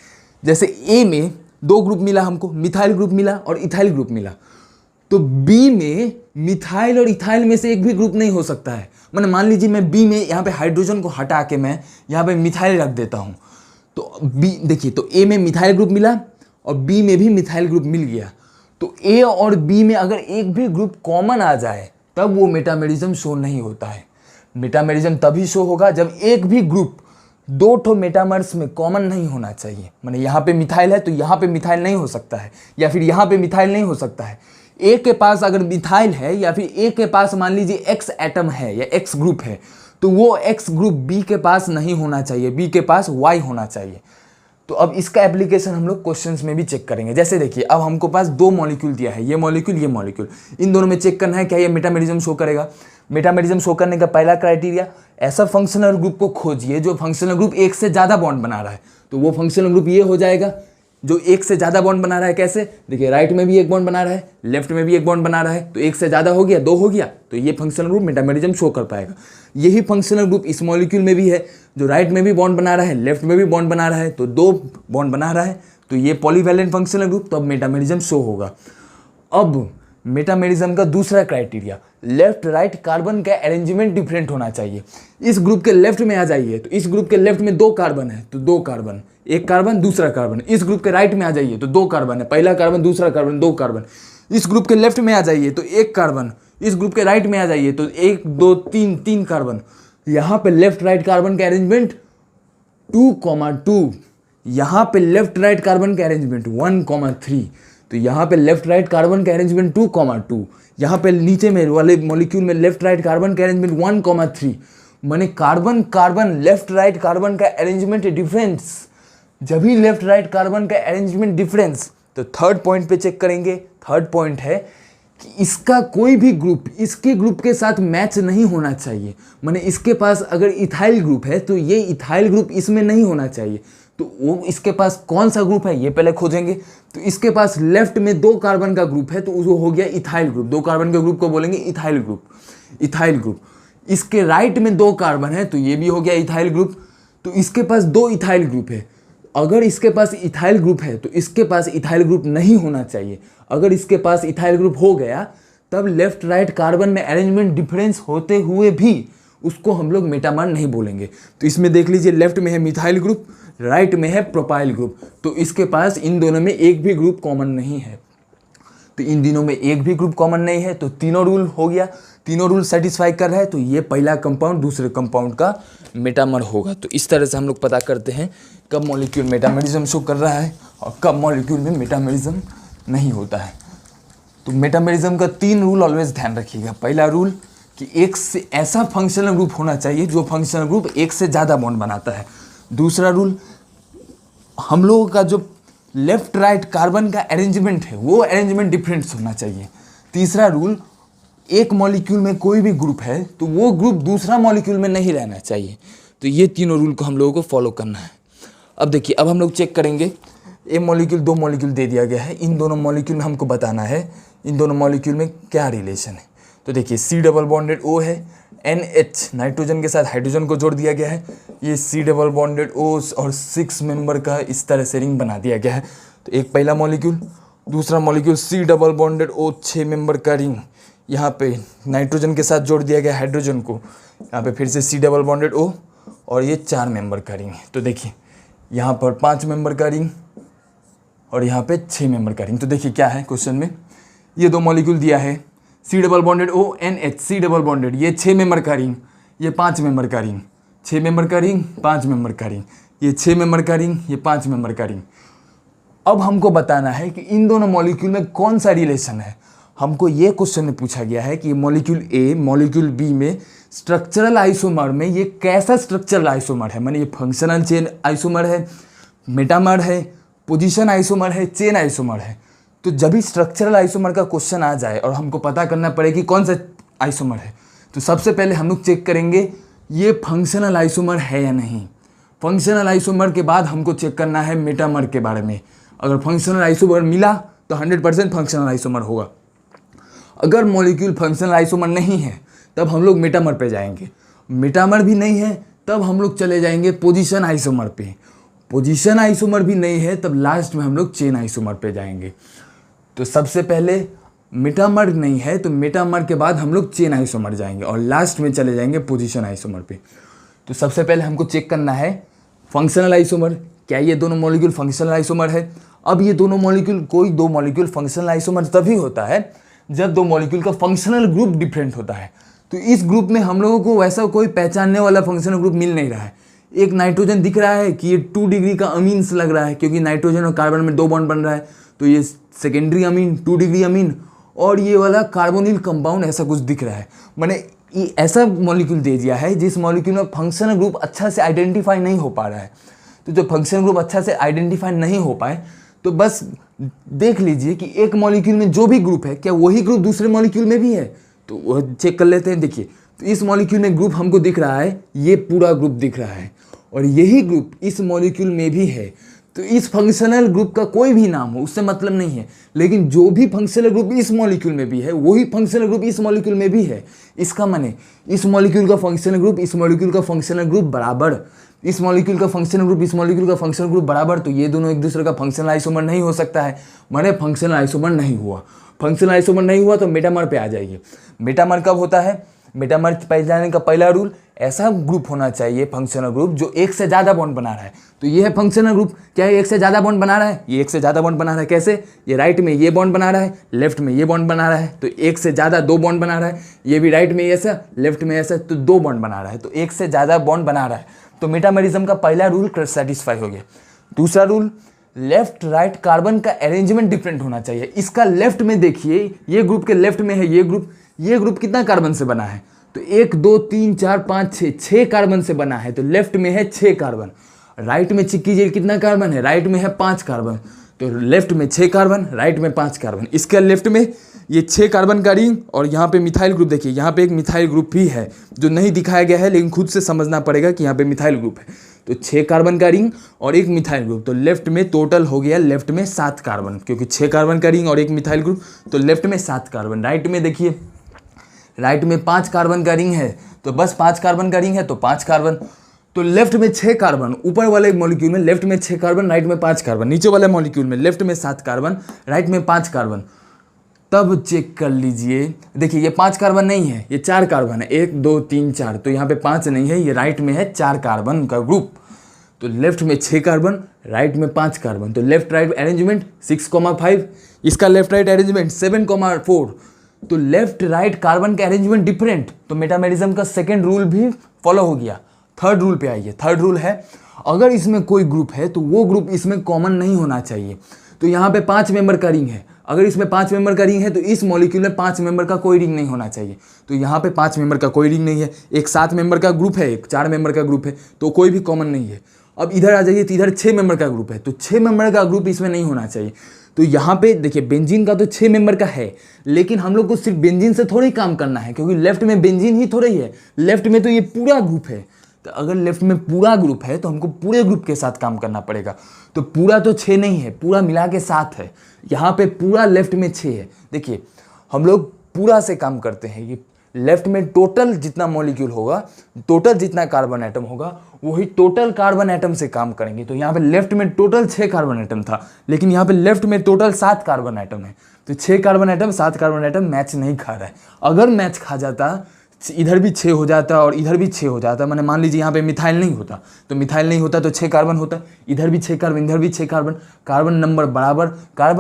जैसे ए में दो ग्रुप मिला हमको, मिथाइल ग्रुप मिला और इथाइल ग्रुप मिला, तो बी में मिथाइल और इथाइल में से एक भी ग्रुप नहीं हो सकता है। मैंने मान लीजिए मैं बी में यहाँ पे हाइड्रोजन को हटा के मैं यहाँ पे मिथाइल रख देता हूँ, तो बी देखिए, तो ए में मिथाइल ग्रुप मिला और बी में भी मिथाइल ग्रुप मिल गया। तो ए और बी में अगर एक भी ग्रुप कॉमन आ जाए तब वो मेटामेरिज्म शो नहीं होता है। मेटामेरिज्म तभी शो होगा जब एक भी ग्रुप दो ठो मेटामर्स में कॉमन नहीं होना चाहिए। माने यहाँ पे मिथाइल है तो यहाँ पे मिथाइल नहीं हो सकता है, या फिर यहाँ पे मिथाइल नहीं हो सकता है। ए के पास अगर मिथाइल है या फिर ए के पास मान लीजिए एक्स एटम है या एक्स ग्रुप है, तो वो एक्स ग्रुप बी के पास नहीं होना चाहिए, बी के पास वाई होना चाहिए। तो अब इसका एप्लीकेशन हम लोग क्वेश्चंस में भी चेक करेंगे। जैसे देखिए, अब हमको पास दो मॉलिक्यूल दिया है, ये मॉलिक्यूल, इन दोनों में चेक करना है क्या ये मेटामेरिज्म शो करेगा। मेटामेरिज्म शो करने का पहला क्राइटेरिया, ऐसा फंक्शनल ग्रुप को खोजिए जो फंक्शनल ग्रुप एक से ज़्यादा बॉन्ड बना रहा है। तो वो फंक्शनल ग्रुप ये हो जाएगा जो एक से ज़्यादा बॉन्ड बना रहा है। कैसे? देखिए, राइट में भी एक बॉन्ड बना रहा है, लेफ्ट में भी एक बॉन्ड बना रहा है, तो एक से ज़्यादा हो गया, दो हो गया, तो ये फंक्शनल ग्रुप मेटामेरिज्म शो कर पाएगा। यही फंक्शनल ग्रुप इस मॉलिक्यूल में भी है, जो राइट में भी बॉन्ड बना रहा है, लेफ्ट में भी बॉन्ड बना रहा है, तो दो बॉन्ड बना रहा है, तो ये पॉलीवैलेंट फंक्शनल ग्रुप, तो अब मेटामेरिज्म शो होगा। अब मेटामेरिज्म का दूसरा क्राइटेरिया, लेफ्ट राइट कार्बन का अरेंजमेंट डिफरेंट होना चाहिए। इस ग्रुप के लेफ्ट में आ जाइए, तो इस ग्रुप के लेफ्ट में दो कार्बन है, तो दो कार्बन, एक कार्बन दूसरा कार्बन। इस ग्रुप के राइट में आ जाइए तो दो कार्बन है, पहला कार्बन दूसरा कार्बन, दो कार्बन। इस ग्रुप के लेफ्ट में आ जाइए तो एक कार्बन, इस ग्रुप के राइट में आ जाइए तो एक दो तीन, तीन कार्बन। यहाँ पे लेफ्ट राइट कार्बन का अरेंजमेंट 2,2, यहाँ पे लेफ्ट राइट कार्बन का अरेंजमेंट 1,3, तो यहाँ पे लेफ्ट राइट कार्बन का अरेंजमेंट 2,2, यहाँ पे नीचे में वाले मॉलिक्यूल में लेफ्ट राइट कार्बन का अरेंजमेंट 1,3। माने carbon carbon left right carbon का अरेंजमेंट डिफरेंस, जब भी लेफ्ट राइट कार्बन का अरेंजमेंट डिफरेंस। तो थर्ड पॉइंट पे चेक करेंगे। थर्ड पॉइंट है कि इसका कोई भी ग्रुप इसके ग्रुप के साथ मैच नहीं होना चाहिए। माने इसके पास अगर इथाइल ग्रुप है तो ये इथाइल ग्रुप इसमें नहीं होना चाहिए। तो वो इसके पास कौन सा ग्रुप है ये पहले खोजेंगे। तो इसके पास लेफ्ट में दो कार्बन का ग्रुप है तो वो हो गया इथाइल ग्रुप, दो कार्बन के ग्रुप को बोलेंगे इथाइल ग्रुप, इथाइल ग्रुप। इसके राइट में दो कार्बन है तो ये भी हो गया इथाइल ग्रुप, तो इसके पास दो इथाइल ग्रुप है। अगर इसके पास इथाइल ग्रुप है तो इसके पास इथाइल ग्रुप नहीं होना चाहिए। अगर इसके पास इथाइल ग्रुप हो गया तब लेफ्ट राइट कार्बन में अरेंजमेंट डिफरेंस होते हुए भी उसको हम लोग मेटामर नहीं बोलेंगे। तो इसमें देख लीजिए, लेफ्ट में है मिथाइल ग्रुप, राइट में है प्रोपाइल ग्रुप, तो इसके पास इन दोनों में एक भी ग्रुप कॉमन नहीं है। तो इन दिनों में एक भी ग्रुप कॉमन नहीं है, तो तीनों रूल हो गया, तीनों रूल सेटिस्फाई कर रहा है, तो ये पहला कंपाउंड दूसरे कंपाउंड का मेटामर होगा। तो इस तरह से हम लोग पता करते हैं कब मॉलिक्यूल मेटामेरिज्म शो कर रहा है और कब मॉलिक्यूल में मेटामेरिज्म नहीं होता है। तो मेटामेरिज्म का 3 रूल ऑलवेज ध्यान रखिएगा। पहला रूल कि एक से ऐसा फंक्शनल ग्रुप होना चाहिए जो फंक्शनल ग्रुप एक से ज़्यादा बॉन्ड बनाता है। दूसरा रूल, हम लोगों का जो लेफ्ट राइट कार्बन का अरेंजमेंट है वो अरेंजमेंट डिफरेंट होना चाहिए। तीसरा रूल, एक मॉलिक्यूल में कोई भी ग्रुप है तो वो ग्रुप दूसरा मॉलिक्यूल में नहीं रहना चाहिए। तो ये तीनों रूल को हम लोगों को फॉलो करना है। अब देखिए, अब हम लोग चेक करेंगे, ए मॉलिक्यूल दो मॉलिक्यूल दे दिया गया है, इन दोनों मॉलिक्यूल में हमको बताना है इन दोनों मॉलिक्यूल में क्या रिलेशन है। तो देखिए, C डबल बॉन्डेड O है, NH नाइट्रोजन के साथ हाइड्रोजन को जोड़ दिया गया है, ये C डबल बॉन्डेड O और 6 मेंबर का इस तरह से रिंग बना दिया गया है। तो एक पहला मॉलिक्यूल, दूसरा molecule C double bonded O 6 member का रिंग, यहाँ पे नाइट्रोजन के साथ जोड़ दिया गया हाइड्रोजन को, यहाँ पे फिर से C डबल बॉन्डेड O और ये 4 मेंबर का रिंग है। तो देखिए, यहाँ पर 5 मेंबर का रिंग और यहाँ पे 6 मेंबर का रिंग। तो देखिए क्या है क्वेश्चन में, ये दो मॉलिक्यूल दिया है, C double bonded ONH, C double bonded, ये 6 मेंबर का रिंग, ये 5 मेंबर का रिंग, 6 मेंबर का रिंग, 5 मेंबर का रिंग, ये 6 मेंबर का रिंग, ये 5 मेंबर का रिंग। अब हमको बताना है कि इन दोनों मॉलिक्यूल में कौन सा रिलेशन है। हमको ये क्वेश्चन में पूछा गया है कि मॉलिक्यूल ए मॉलिक्यूल बी में स्ट्रक्चरल आइसोमर में ये कैसा स्ट्रक्चरल आइसोमर है, माने ये फंक्शनल चेन आइसोमर है, मेटामर है, पोजीशन आइसोमर है, चेन आइसोमर है। तो जब भी स्ट्रक्चरल आइसोमर का क्वेश्चन आ जाए और हमको पता करना पड़े कि कौन सा आइसोमर है, तो सबसे पहले हम लोग चेक करेंगे ये फंक्शनल आइसोमर है या नहीं। फंक्शनल आइसोमर के बाद हमको चेक करना है मेटामर के बारे में। अगर फंक्शनल आइसोमर मिला तो 100% फंक्शनल आइसोमर होगा। अगर मॉलिक्यूल फंक्शनल आइसोमर नहीं है तब हम लोग मेटामर पे जाएंगे। मेटामर भी नहीं है तब हम लोग चले जाएंगे पोजीशन आइसोमर पे। पोजीशन आइसोमर भी नहीं है तब लास्ट में हम लोग चेन आइसोमर पे जाएंगे। तो सबसे पहले मेटामर नहीं है तो मेटामर के बाद हम लोग चेन आइसोमर जाएंगे और लास्ट में चले जाएंगे पोजीशन आइसोमर पे। तो सबसे पहले हमको चेक करना है फंक्शनल आइसोमर, क्या ये दोनों मॉलिक्यूल फंक्शनल आइसोमर है। अब ये दोनों मॉलिक्यूल, कोई दो मॉलिक्यूल फंक्शनल आइसोमर तभी होता है जब दो मॉलिक्यूल का फंक्शनल ग्रुप डिफरेंट होता है। तो इस ग्रुप में हम लोगों को वैसा कोई पहचानने वाला फंक्शनल ग्रुप मिल नहीं रहा है। एक नाइट्रोजन दिख रहा है कि ये 2 डिग्री का अमीन्स लग रहा है क्योंकि नाइट्रोजन और कार्बन में 2 बॉन्ड बन रहा है, तो ये सेकेंडरी अमीन 2 डिग्री अमीन। और ये वाला कार्बोनिल कंपाउंड ऐसा कुछ दिख रहा है, मैंने ये ऐसा मॉलिक्यूल दे दिया है जिस मॉलिक्यूल में फंक्शनल ग्रुप अच्छा से आइडेंटिफाई नहीं हो पा रहा है। तो जो फंक्शनल ग्रुप अच्छा से आइडेंटिफाई नहीं हो पाए तो बस देख लीजिए कि एक मॉलिक्यूल में जो भी ग्रुप है क्या वही ग्रुप दूसरे मॉलिक्यूल में भी है, तो वह चेक कर लेते हैं। देखिए, तो इस मॉलिक्यूल में ग्रुप हमको दिख रहा है, ये पूरा ग्रुप दिख रहा है और यही ग्रुप इस मॉलिक्यूल में भी है। तो इस फंक्शनल ग्रुप का कोई भी नाम हो उससे मतलब नहीं है, लेकिन जो भी फंक्शनल ग्रुप इस मॉलिक्यूल में भी है वही फंक्शनल ग्रुप इस मॉलिक्यूल में भी है। इसका माने इस मॉलिक्यूल का फंक्शनल ग्रुप इस मॉलिक्यूल का फंक्शनल ग्रुप बराबर, इस मॉलिक्यूल का फंक्शनल ग्रुप इस मॉलिक्यूल का फंक्शनल ग्रुप बराबर, तो ये दोनों एक दूसरे का फंक्शनल आइसोमर नहीं हो सकता है, माने फंक्शनल आइसोमर नहीं हुआ। फंक्शनल आइसोमर नहीं हुआ तो मेटामर पे आ जाइए। मेटामर कब होता है? मेटामर पहचानने का पहला रूल, ऐसा ग्रुप होना चाहिए फंक्शनल ग्रुप जो एक से ज़्यादा बॉन्ड बना रहा है। तो ये है फंक्शनल ग्रुप, क्या है एक से ज़्यादा बॉन्ड बना रहा है? ये एक से ज़्यादा बॉन्ड बना रहा है। कैसे? ये राइट में ये बॉन्ड बना रहा है, लेफ्ट में ये बॉन्ड बना रहा है, तो एक से ज़्यादा 2 बॉन्ड बना रहा है। ये भी राइट में ऐसा, लेफ्ट में ऐसा, तो 2 बॉन्ड बना रहा है, तो एक से ज़्यादा बॉन्ड बना रहा है। तो मेटामरिज्म का पहला रूल सेटिस्फाई हो गया। दूसरा रूल, लेफ्ट राइट कार्बन का अरेंजमेंट डिफरेंट होना चाहिए। इसका लेफ्ट में देखिए, ये ग्रुप के लेफ्ट में है ये ग्रुप कितना कार्बन से बना है? तो 1 2 3 4 5 6 कार्बन से बना है, तो लेफ्ट में है 6 कार्बन। राइट में चेक कीजिए कितना कार्बन है, राइट में है 5 कार्बन, तो लेफ्ट में 6 कार्बन, राइट में 5 कार्बन। इसके लेफ्ट में ये 6 कार्बन का रिंग और यहाँ पे मिथाइल ग्रुप, देखिए यहाँ पे एक मिथाइल ग्रुप भी है जो नहीं दिखाया गया है, लेकिन खुद से समझना पड़ेगा कि यहाँ पे मिथाइल ग्रुप है। तो 6 कार्बन का रिंग और एक मिथाइल ग्रुप, तो लेफ्ट में टोटल हो गया लेफ्ट में 7 कार्बन, क्योंकि 6 कार्बन का रिंग और एक मिथाइल ग्रुप, तो लेफ्ट में 7 कार्बन। राइट में देखिए, राइट में 5 कार्बन का रिंग है, तो बस 5 कार्बन का रिंग है तो 5 कार्बन। तो लेफ्ट में 6 कार्बन, ऊपर वाले मॉलिक्यूल में लेफ्ट में 6 कार्बन, राइट में 5 कार्बन, नीचे वाले मॉलिक्यूल में लेफ्ट में 7 कार्बन, राइट में 5 कार्बन। तब चेक कर लीजिए, देखिए ये 5 कार्बन नहीं है, ये 4 कार्बन है, 1 2 3 4, तो यहाँ पे 5 नहीं है, ये राइट में है 4 कार्बन का ग्रुप। तो लेफ्ट में 6 कार्बन, राइट में 5 कार्बन, तो लेफ्ट राइट अरेंजमेंट 6,5, इसका लेफ्ट राइट अरेंजमेंट 7,4। तो लेफ्ट राइट कार्बन का अरेंजमेंट डिफरेंट, तो मेटामेरिज्म का सेकेंड रूल भी फॉलो हो गया। थर्ड रूल पे आइए। थर्ड रूल है, अगर इसमें कोई ग्रुप है तो वो ग्रुप इसमें कॉमन नहीं होना चाहिए। तो यहाँ पे 5 मेंबर का रिंग है, अगर इसमें 5 मेंबर का रिंग है तो इस मॉलिक्यूल में 5 मेंबर का कोई रिंग नहीं होना चाहिए। तो यहाँ पे 5 मेंबर का कोई रिंग नहीं है। एक 7 मेंबर का ग्रुप है, एक 4 मेंबर का ग्रुप है, तो कोई भी कॉमन नहीं है। अब इधर आ जाइए, तो इधर 6 मेंबर का ग्रुप है, तो 6 मेंबर का ग्रुप इसमें नहीं होना चाहिए। तो यहाँ पे देखिए बेंजीन का तो 6 मेंबर का है, लेकिन हम लोग को सिर्फ बेंजीन से थोड़ी काम करना है, क्योंकि लेफ्ट में बेंजीन ही थोड़ा ही है, लेफ्ट में तो ये पूरा ग्रुप है। तो अगर लेफ्ट में पूरा ग्रुप है तो हमको पूरे ग्रुप के साथ काम करना पड़ेगा। तो पूरा तो 6 नहीं है, पूरा मिला के 7 है। यहाँ पे पूरा लेफ्ट में 6 है। देखिए हम लोग पूरा से काम करते हैं, ये लेफ्ट में टोटल जितना मॉलिक्यूल होगा, टोटल जितना कार्बन एटम होगा, वही टोटल कार्बन एटम से काम करेंगे। तो यहाँ पे लेफ्ट में टोटल 6 कार्बन एटम था, लेकिन यहाँ पे लेफ्ट में टोटल 7 कार्बन एटम है। तो 6 carbon atom 7 carbon atom match नहीं खा रहा है। अगर मैच खा जाता इधर भी 6 हो जाता और इधर भी 6 हो जाता, मैंने मान लीजिए यहाँ पे मिथाइल नहीं होता, तो मिथाइल नहीं होता तो 6 कार्बन होता, इधर भी 6 कार्बन, इधर भी 6 कार्बन, कार्बन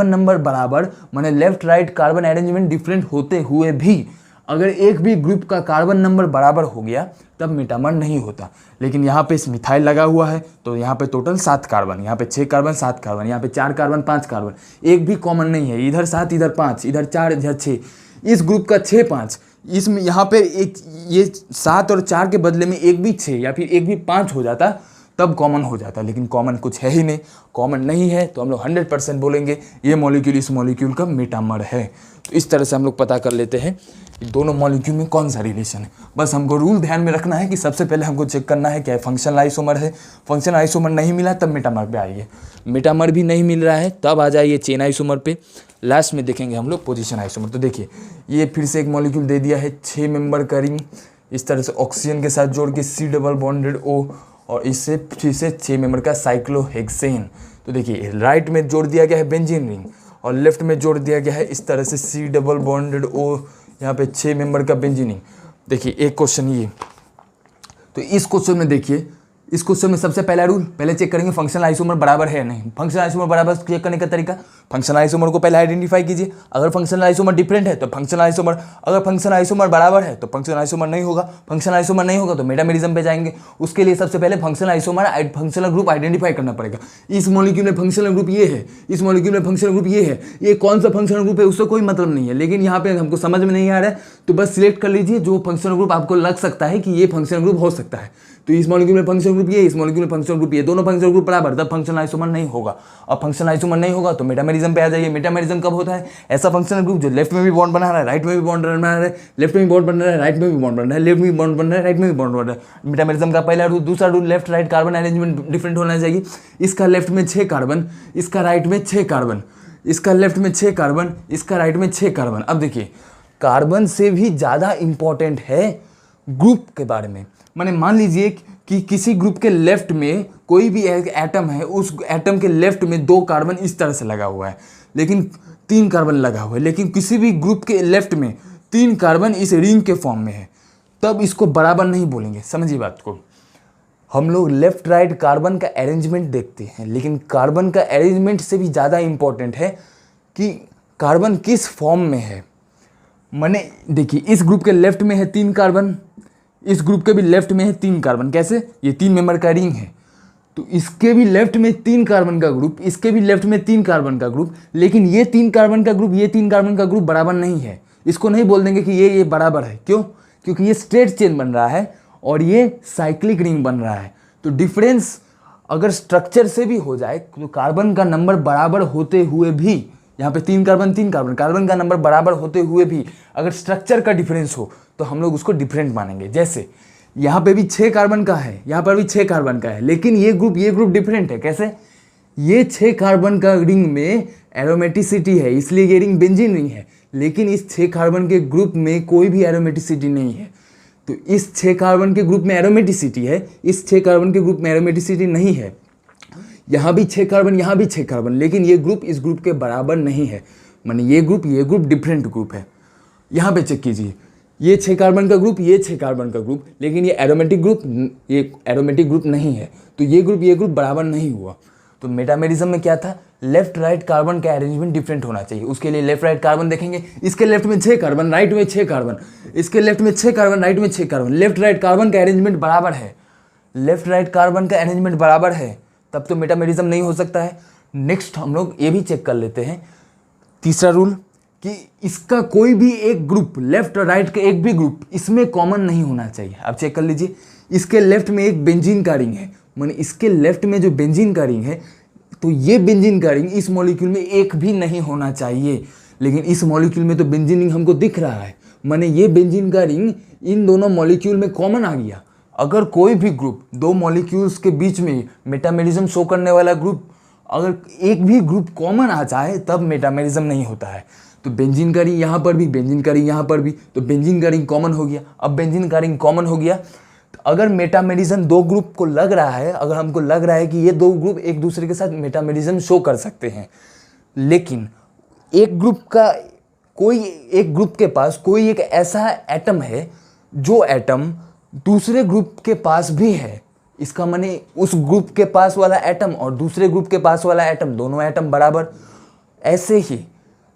नंबर बराबर माने left right carbon arrangement different होते हुए भी अगर एक भी ग्रुप का कार्बन नंबर बराबर हो गया तब मेटामर नहीं होता। लेकिन यहाँ पे इस मिथाइल लगा हुआ है तो यहाँ पे टोटल 7 कार्बन, यहाँ पे 6 कार्बन 7 कार्बन, यहाँ पे 4 कार्बन 5 कार्बन, एक भी कॉमन नहीं है, इधर 7 इधर 5 इधर 4 इधर 6, इस ग्रुप का 6 5, इसमें यहाँ पे एक ये 7 और 4 के बदले में एक भी 6 या फिर एक भी 5 हो जाता तब कॉमन हो जाता, लेकिन कॉमन कुछ है ही नहीं, कॉमन नहीं है तो हम लोग 100% बोलेंगे ये मॉलिक्यूल इस मॉलिक्यूल का मेटामर है। तो इस तरह से हम लोग पता कर लेते हैं कि दोनों मॉलिक्यूल में कौन सा रिलेशन है। बस हमको रूल ध्यान में रखना है कि सबसे पहले हमको चेक करना है क्या फंक्शनल आइसोमर है, फंक्शनल आइसोमर नहीं मिला तब मेटामर पे आइए, मेटामर भी नहीं मिल रहा है तब आ जाइए चेन आइसोमर पे, लास्ट में देखेंगे हम लोग पोजीशन आइसोमर। तो देखिए ये फिर से एक मॉलिक्यूल दे दिया है 6 मेंबर का रिंग, इस तरह से ऑक्सीजन के साथ जोड़ के C डबल बॉन्डेड O और इससे फिर से 6 मेंबर का साइक्लोहेक्सेन। तो देखिए राइट में जोड़ दिया गया है बेंजीन रिंग और लेफ्ट में जोड़ दिया गया है इस तरह से C डबल बॉन्डेड O, यहाँ पे 6 मेंबर का बेंजीन रिंग। देखिए एक क्वेश्चन ये, तो इस क्वेश्चन में देखिए, इस क्वेश्चन में सबसे पहला रूल पहले चेक करेंगे फंक्शनल आइसोमर बराबर है या नहीं। फंक्शनल आइसोमर बराबर चेक करने का तरीका, फंक्शनल आइसोमर को पहले आइडेंटिफाई कीजिए, अगर फंक्शनल आइसोमर डिफरेंट है तो फंक्शनल आइसोमर, अगर फंक्शनल आइसोमर बराबर है तो फंक्शनल आइसोमर नहीं होगा, फंक्शनल आइसोमर नहीं होगा तो मेटामेरिज्म पे जाएंगे। उसके लिए सबसे पहले functional isomer functional group identify करना पड़ेगा। इस मॉलिक्यूल में फंक्शनल ग्रुप ये है, इस मॉलिक्यूल में फंक्शनल ग्रुप ये है, ये कौन सा फंक्शनल ग्रुप है उससे कोई मतलब नहीं है, लेकिन यहाँ पे हमको समझ में नहीं आ रहा है तो बस सिलेक्ट कर लीजिए जो फंक्शनल ग्रुप आपको लग सकता है कि ये फंक्शनल ग्रुप हो सकता है। तो इस मॉलिक्यूल में फंक्शनल ग्रुप ये, इस मॉलिक्यूल में फंक्शनल ग्रुप ये, दोनों फंक्शनल ग्रुप बराबर तब फंक्शनल आइसोमर नहीं होगा। और फंक्शनल आइसोमर नहीं होगा तो मेटामेरिज्म पे आ जाइए। मेटामेरिज्म कब होता है? ऐसा फंक्शनल ग्रुप जो लेफ्ट में भी बॉन्ड बना रहा है, राइट में भी बॉन्ड बना रहा है, लेफ्ट में भी बॉन्ड बन रहा है, राइट में भी बॉन्ड बन रहा है, लेफ्ट में भी बॉन्ड बन रहा है, राइट में भी बॉन्ड बन रहा है। मेटामेरिज्म का पहला रूल। दूसरा rule left right carbon arrangement different होना चाहिए। इसका लेफ्ट में 6 कार्बन, इसका राइट में 6 कार्बन, इसका लेफ्ट में 6 कार्बन, इसका राइट में 6 कार्बन। अब देखिए कार्बन से भी ज़्यादा इंपॉर्टेंट है ग्रुप के बारे में। माने मान लीजिए कि किसी ग्रुप के लेफ्ट में कोई भी एक एटम है, उस एटम के लेफ्ट में 2 कार्बन इस तरह से लगा हुआ है, लेकिन 3 कार्बन लगा हुआ है, लेकिन किसी भी ग्रुप के लेफ्ट में 3 कार्बन इस रिंग के फॉर्म में है, तब इसको बराबर नहीं बोलेंगे। समझिए बात को, हम लोग लेफ्ट राइट कार्बन का अरेंजमेंट देखते हैं, लेकिन कार्बन का अरेंजमेंट से भी ज़्यादा इंपॉर्टेंट है कि कार्बन किस फॉर्म में है। माने देखिए इस ग्रुप के लेफ्ट में है 3 कार्बन, इस ग्रुप के भी लेफ्ट में है 3 कार्बन। कैसे? ये 3 मेंबर का रिंग है तो इसके भी लेफ्ट में 3 कार्बन का ग्रुप, इसके भी लेफ्ट में 3 कार्बन का ग्रुप, लेकिन ये 3 कार्बन का ग्रुप, ये 3 कार्बन का ग्रुप बराबर नहीं है। इसको नहीं बोल देंगे कि ये बराबर है। क्यों? क्योंकि ये स्ट्रेट चेन बन रहा है और ये साइक्लिक रिंग बन रहा है। तो डिफरेंस अगर स्ट्रक्चर से भी हो जाए तो कार्बन का नंबर बराबर होते हुए भी, यहाँ पे 3 कार्बन 3 कार्बन, कार्बन का नंबर बराबर होते हुए भी अगर स्ट्रक्चर का डिफरेंस हो तो हम लोग उसको डिफरेंट मानेंगे। जैसे यहाँ पे भी 6 कार्बन का है, यहाँ पर भी 6 कार्बन का है, लेकिन ये ग्रुप डिफरेंट है। कैसे? ये 6 कार्बन का रिंग में एरोमेटिसिटी है, इसलिए ये रिंग बेंजीन रिंग है, लेकिन इस 6 कार्बन के ग्रुप में कोई भी एरोमेटिसिटी नहीं है। तो इस 6 कार्बन के ग्रुप में एरोमेटिसिटी है, इस 6 कार्बन के ग्रुप में एरोमेटिसिटी नहीं है। यहाँ भी 6 कार्बन, यहाँ भी 6 कार्बन, लेकिन ये ग्रुप इस ग्रुप के बराबर नहीं है। माने ये ग्रुप डिफरेंट ग्रुप है। यहाँ पे चेक कीजिए, ये 6 कार्बन का ग्रुप, ये 6 कार्बन का ग्रुप, लेकिन ये एरोमेटिक ग्रुप नहीं है। तो ये ग्रुप बराबर नहीं हुआ। तो मेटामेरिज्म में क्या था? लेफ्ट राइट कार्बन का अरेंजमेंट डिफरेंट होना चाहिए। उसके लिए लेफ्ट राइट कार्बन देखेंगे, इसके लेफ्ट में 6 कार्बन, राइट में 6 कार्बन, इसके लेफ्ट में 6 कार्बन, राइट में 6 कार्बन, लेफ्ट राइट कार्बन का अरेंजमेंट बराबर है, लेफ्ट राइट कार्बन का अरेंजमेंट बराबर है, तब तो मेटामेरिज्म नहीं हो सकता है। नेक्स्ट हम लोग ये भी चेक कर लेते हैं, तीसरा रूल, कि इसका कोई भी एक ग्रुप, लेफ्ट और राइट का एक भी ग्रुप इसमें कॉमन नहीं होना चाहिए। आप चेक कर लीजिए, इसके लेफ्ट में एक बेंजीन का रिंग है, माने इसके लेफ्ट में जो बेंजीन का रिंग है, तो ये बेंजीन का रिंग इस मॉलिक्यूल में एक भी नहीं होना चाहिए, लेकिन इस मॉलिक्यूल में तो बेंजीन रिंग हमको दिख रहा है, माने ये बेंजीन का रिंग इन दोनों मॉलिक्यूल में कॉमन आ गया। अगर कोई भी ग्रुप, 2 मॉलिक्यूल्स के बीच में मेटामेरिज्म शो करने वाला ग्रुप, अगर एक भी ग्रुप कॉमन आ जाए तब मेटामेरिज्म नहीं होता है। तो बेंजीन का रिंग यहाँ पर भी, बेंजीन का रिंग यहाँ पर भी, तो बेंजीन का रिंग कॉमन हो गया। अब बेंजीन का रिंग कॉमन हो गया तो अगर मेटामेरिज्म 2 ग्रुप को लग रहा है, अगर हमको लग रहा है कि ये 2 ग्रुप एक दूसरे के साथ मेटामेरिज्म शो कर सकते हैं, लेकिन एक ग्रुप के पास कोई एक ऐसा एटम है जो एटम दूसरे ग्रुप के पास भी है, इसका माने उस ग्रुप के पास वाला एटम और दूसरे ग्रुप के पास वाला एटम, दोनों एटम बराबर। ऐसे ही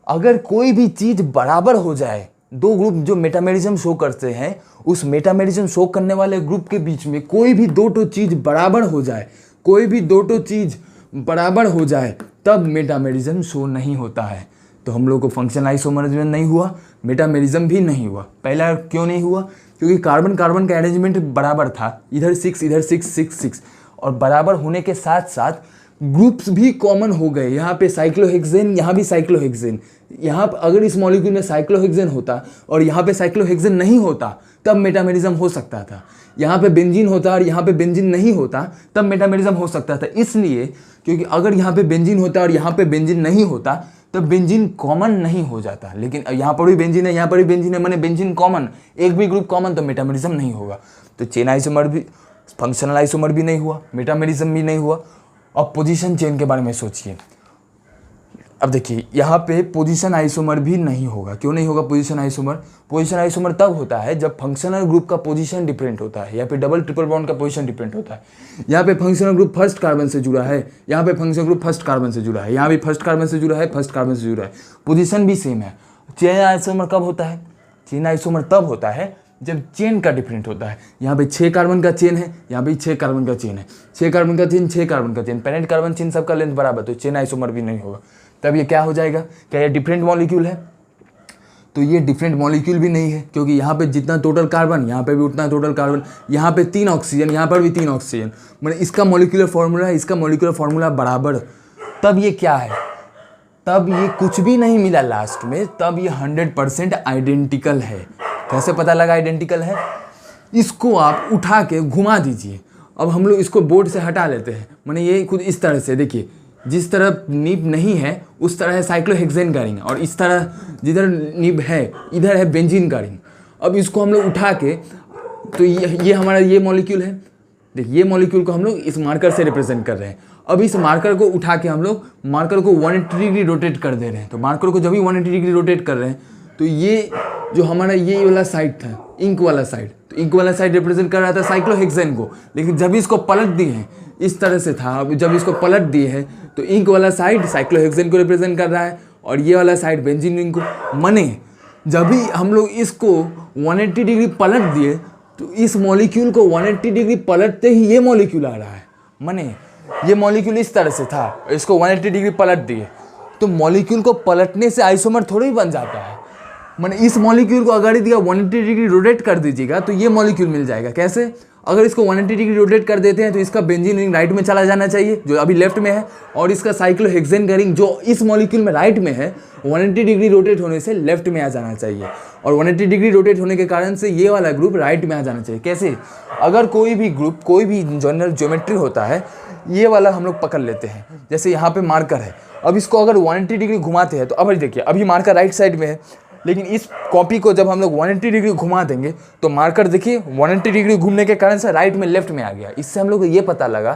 अगर कोई भी चीज़ बराबर हो जाए, दो ग्रुप जो मेटामेरिज्म शो करते हैं, उस मेटामेरिज्म शो करने वाले ग्रुप के बीच में कोई भी दो तो चीज़ बराबर हो जाए, कोई भी दो तो चीज़ बराबर हो जाए, तब मेटामेरिज्म शो नहीं होता है। तो हम लोग को फंक्शनल आइसोमरिज्म नहीं हुआ, मेटामेरिज्म भी नहीं हुआ। पहला क्यों नहीं हुआ? क्योंकि कार्बन कार्बन का अरेंजमेंट बराबर था, इधर 6 इधर 6 6 6, और बराबर होने के साथ साथ ग्रुप्स भी कॉमन हो गए। यहाँ पे साइक्लोहेक्सेन, यहाँ भी साइक्लोहेक्सेन। यहाँ अगर इस मॉलिक्यूल में साइक्लोहेक्सेन होता और यहाँ पे साइक्लोहेक्सेन नहीं होता, तब मेटामेरिज्म हो सकता था। यहाँ पे बेंजीन होता और यहाँ पे बेंजीन नहीं होता, तब मेटामेरिज्म हो सकता था। इसलिए क्योंकि अगर यहाँ पे बेंजीन होता और यहाँ पे बेंजीन नहीं होता, तब बेंजीन कॉमन नहीं हो जाता। लेकिन यहाँ पर भी बेंजीन है, यहाँ पर भी बेंजीन है, माने बेंजीन कॉमन, एक भी ग्रुप कॉमन, तो मेटामेरिज्म नहीं होगा। तो चेन आइसोमर भी, फंक्शनल आइसोमर भी नहीं हुआ, मेटामेरिज्म भी नहीं हुआ। अब पोजीशन चेन के बारे में सोचिए। अब देखिए यहाँ पे पोजीशन आइसोमर भी नहीं होगा। क्यों नहीं होगा पोजीशन आइसोमर? पोजीशन आइसोमर तब होता है जब फंक्शनल ग्रुप का पोजीशन डिफरेंट होता है, या फिर डबल ट्रिपल बॉन्ड का पोजीशन डिफरेंट होता है। यहाँ पे फंक्शनल ग्रुप फर्स्ट कार्बन से जुड़ा है, यहाँ पे फंक्शनल ग्रुप फर्स्ट कार्बन से जुड़ा है, यहाँ भी फर्स्ट कार्बन से जुड़ा है, फर्स्ट कार्बन से जुड़ा है, पोजीशन भी सेम है। चेन आइसोमर कब होता है? चेन आइसोमर तब होता है जब चेन का डिफरेंट होता है। यहाँ पे 6 कार्बन का चेन है, यहाँ भी 6 कार्बन का चेन है, 6 कार्बन का चेन, 6 कार्बन का चेन, पेरेंट कार्बन चेन सबका लेंथ बराबर, तो चेन आइसोमर भी नहीं होगा। तब ये क्या हो जाएगा? क्या ये डिफरेंट मॉलिक्यूल है? तो ये डिफरेंट मॉलिक्यूल भी नहीं है, क्योंकि यहाँ पे जितना टोटल कार्बन, यहाँ पे भी उतना टोटल कार्बन, यहाँ पे 3 ऑक्सीजन, यहाँ पर भी 3 ऑक्सीजन, मतलब इसका मॉलिक्यूलर फार्मूला है, इसका मॉलिक्यूलर फार्मूला बराबर। तब ये क्या है? तब ये कुछ भी नहीं मिला लास्ट में, तब ये 100% आइडेंटिकल है। कैसे पता लगा आइडेंटिकल है? इसको आप उठा के घुमा दीजिए। अब हम लोग इसको बोर्ड से हटा लेते हैं, माने ये खुद इस तरह से देखिए, जिस तरफ निब नहीं है उस तरह है साइक्लोहेक्सेन का रिंग, और इस तरह जिधर निब है इधर है बेंजीन का रिंग। अब इसको हम लोग उठा के, तो ये हमारा ये मॉलिक्यूल है, देखिए ये मॉलिक्यूल को हम लोग इस मार्कर से रिप्रेजेंट कर रहे हैं। अब इस मार्कर को उठा के हम लोग मार्कर को 180 डिग्री रोटेट कर दे रहे हैं। तो मार्कर को जब भी 180 डिग्री रोटेट कर रहे हैं, तो ये जो हमारा ये वाला साइड था, इंक वाला साइड, तो इंक वाला साइड रिप्रेजेंट कर रहा था साइक्लोहेक्सेन को। लेकिन जब इसको पलट दिए हैं, इस तरह से था, अब जब इसको पलट दिए हैं तो इंक वाला साइड साइक्लोहेक्सेन को रिप्रेजेंट कर रहा है और ये वाला साइड बेंजीन रिंग को। माने जब भी हम लोग इसको 180 डिग्री पलट दिए, तो इस मॉलिक्यूल को 180 डिग्री पलटते ही ये मॉलिक्यूल आ रहा है। माने ये मॉलिक्यूल इस तरह से था, इसको 180 डिग्री पलट दिए, तो मॉलिक्यूल को पलटने से आइसोमर थोड़ा ही बन जाता है। माने इस मॉलिक्यूल को अगर दिया 180 डिग्री रोटेट कर दीजिएगा तो ये मॉलिक्यूल मिल जाएगा। कैसे? अगर इसको 180 डिग्री रोटेट कर देते हैं तो इसका बेंजीन रिंग राइट में चला जाना चाहिए, जो अभी लेफ्ट में है, और इसका साइक्लोहेक्सेन का रिंग जो इस मॉलिक्यूल में राइट में है, 180 डिग्री रोटेट होने से लेफ्ट में आ जाना चाहिए, और 180 डिग्री रोटेट होने के कारण से ये वाला ग्रुप राइट में आ जाना चाहिए। कैसे? अगर कोई भी ग्रुप, कोई भी जनरल ज्योमेट्री होता है, ये वाला हम लोग पकड़ लेते हैं। जैसे यहाँ पे मार्कर है, अब इसको अगर 180 डिग्री घुमाते हैं, तो अब देखिए अभी मार्कर राइट साइड में है, लेकिन इस कॉपी को जब हम लोग 180 डिग्री घुमा देंगे तो मार्कर देखिए 180 डिग्री घूमने के कारण से राइट में लेफ्ट में आ गया। इससे हम लोग को ये पता लगा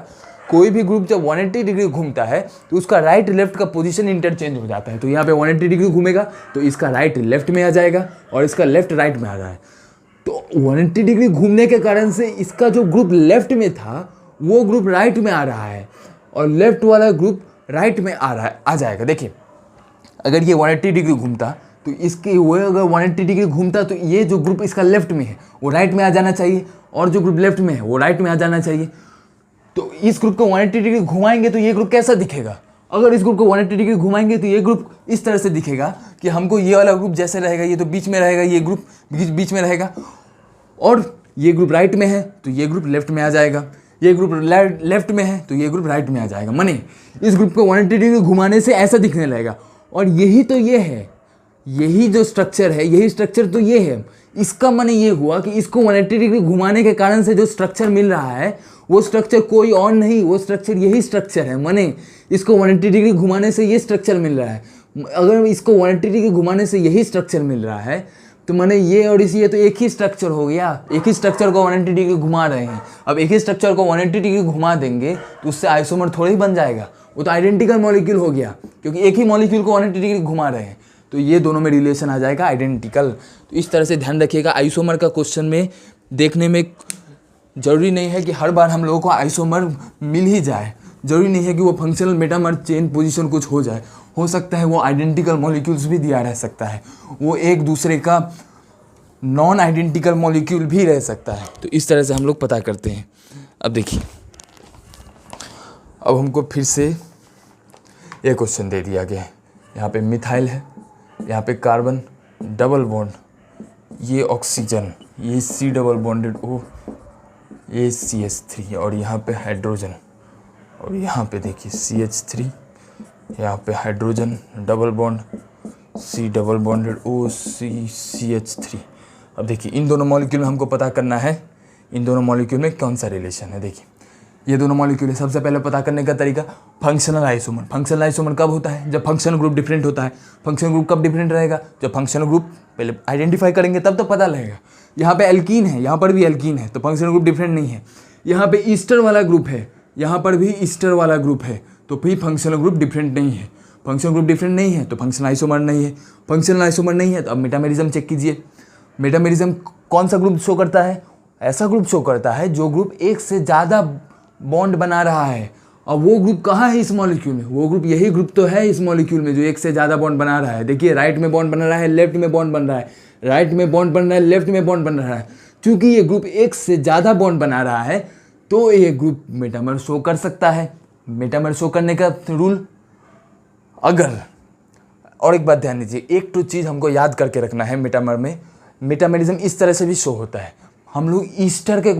कोई भी ग्रुप जब 180 डिग्री घूमता है तो उसका राइट लेफ्ट का पोजीशन इंटरचेंज हो जाता है। तो यहाँ पे 180 डिग्री घूमेगा तो इसका राइट लेफ्ट में आ जाएगा और इसका लेफ्ट राइट में आ रहा है। तो 180 डिग्री घूमने के कारण से इसका जो ग्रुप लेफ्ट में था वो ग्रुप राइट में आ रहा है और लेफ्ट वाला ग्रुप राइट में आ जाएगा। देखिए अगर ये 180 डिग्री घूमता तो इसके वो अगर 180 डिग्री घूमता तो ये जो ग्रुप इसका लेफ्ट में है वो राइट में आ जाना चाहिए और जो ग्रुप लेफ्ट में है वो राइट में आ जाना चाहिए। तो इस ग्रुप को 180 डिग्री घुमाएंगे तो ये ग्रुप कैसा दिखेगा? अगर इस ग्रुप को 180 डिग्री घुमाएंगे तो ये ग्रुप इस तरह से दिखेगा कि हमको ये वाला ग्रुप जैसे रहेगा, ये तो बीच में रहेगा, ये ग्रुप बीच में रहेगा, और ये ग्रुप राइट में है तो ये ग्रुप लेफ्ट में आ जाएगा, ये ग्रुप लेफ्ट में है तो ये ग्रुप राइट में आ जाएगा। माने इस ग्रुप को 180 डिग्री घुमाने से ऐसा दिखने लगेगा। और यही तो ये है, यही जो स्ट्रक्चर है, यही स्ट्रक्चर तो ये है। इसका माने ये हुआ कि इसको 180 डिग्री घुमाने के कारण से जो स्ट्रक्चर मिल रहा है वो स्ट्रक्चर कोई और नहीं, वो स्ट्रक्चर यही स्ट्रक्चर है। माने इसको 180 डिग्री घुमाने से ये स्ट्रक्चर मिल रहा है। अगर इसको 180 डिग्री घुमाने से यही स्ट्रक्चर मिल रहा है तो माने ये और ये तो एक ही स्ट्रक्चर हो गया। एक ही स्ट्रक्चर को 180 डिग्री घुमा रहे हैं। अब एक ही स्ट्रक्चर को 180 डिग्री घुमा देंगे तो उससे आइसोमर थोड़ा ही बन जाएगा, वो तो आइडेंटिकल मॉलिक्यूल हो गया क्योंकि एक ही मॉलिक्यूल को 180 डिग्री घुमा रहे हैं। तो ये दोनों में रिलेशन आ जाएगा आइडेंटिकल। तो इस तरह से ध्यान रखिएगा, आइसोमर का क्वेश्चन में देखने में ज़रूरी नहीं है कि हर बार हम लोगों को आइसोमर मिल ही जाए, ज़रूरी नहीं है कि वो फंक्शनल मेटामर चेन पोजीशन कुछ हो जाए, हो सकता है वो आइडेंटिकल मॉलिक्यूल्स भी दिया रह सकता है, वो एक दूसरे का नॉन आइडेंटिकल मॉलिक्यूल भी रह सकता है। तो इस तरह से हम लोग पता करते हैं। अब देखिए, अब हमको फिर से ये क्वेश्चन दे दिया गया है, यहाँ पे मिथाइल है, यहाँ पे कार्बन डबल बॉन्ड, ये ऑक्सीजन, ये C डबल बॉन्डेड O, ये CH3 और यहाँ पे हाइड्रोजन, और यहाँ पे देखिए CH3, यहाँ पे hydrogen double bond C double bonded O CH3। अब देखिए इन दोनों मॉलिक्यूल में हमको पता करना है इन दोनों मॉलिक्यूल में कौन सा रिलेशन है। देखिए ये दोनों मॉलिक्यूल है, सबसे पहले पता करने का तरीका फंक्शनल आइसोमर। फंक्शनल आइसोमर कब होता है? जब फंक्शनल ग्रुप डिफरेंट होता है। फंक्शनल ग्रुप कब डिफरेंट रहेगा? जब फंक्शनल ग्रुप पहले आइडेंटिफाई करेंगे तब तो पता लगेगा। यहाँ पे एल्कीन है, यहाँ पर भी एल्कीन है, तो फंक्शनल ग्रुप डिफरेंट नहीं है। यहाँ पे ईस्टर वाला ग्रुप है, यहाँ पर भी ईस्टर वाला ग्रुप है, तो फिर फंक्शनल ग्रुप डिफरेंट नहीं है। फंक्शनल ग्रुप डिफरेंट नहीं है तो फंक्शनल आइसोमर नहीं है। फंक्शनल आइसोमर नहीं है तो अब मेटामेरिज्म चेक कीजिए। मेटामेरिज्म कौन सा ग्रुप शो करता है? ऐसा ग्रुप शो करता है जो ग्रुप एक से ज़्यादा बॉन्ड बना रहा है। और वो ग्रुप कहाँ है इस मॉलिक्यूल में? वो ग्रुप, यही ग्रुप तो है इस मॉलिक्यूल में जो एक से ज़्यादा बॉन्ड बना रहा है। देखिए राइट में बॉन्ड बन रहा है, लेफ्ट में बॉन्ड बन रहा है, राइट में बॉन्ड बन रहा है, लेफ्ट में बॉन्ड बन रहा है। चूंकि ये ग्रुप एक से ज़्यादा बॉन्ड बना रहा है तो ये ग्रुप मेटामर शो कर सकता है। मेटामर शो करने का रूल, अगर, और एक बात ध्यान दीजिए, एक तो चीज़ हमको याद करके रखना है, मेटामर में मेटामेरिज्म इस तरह से भी शो होता है। हम लोग ईस्टर के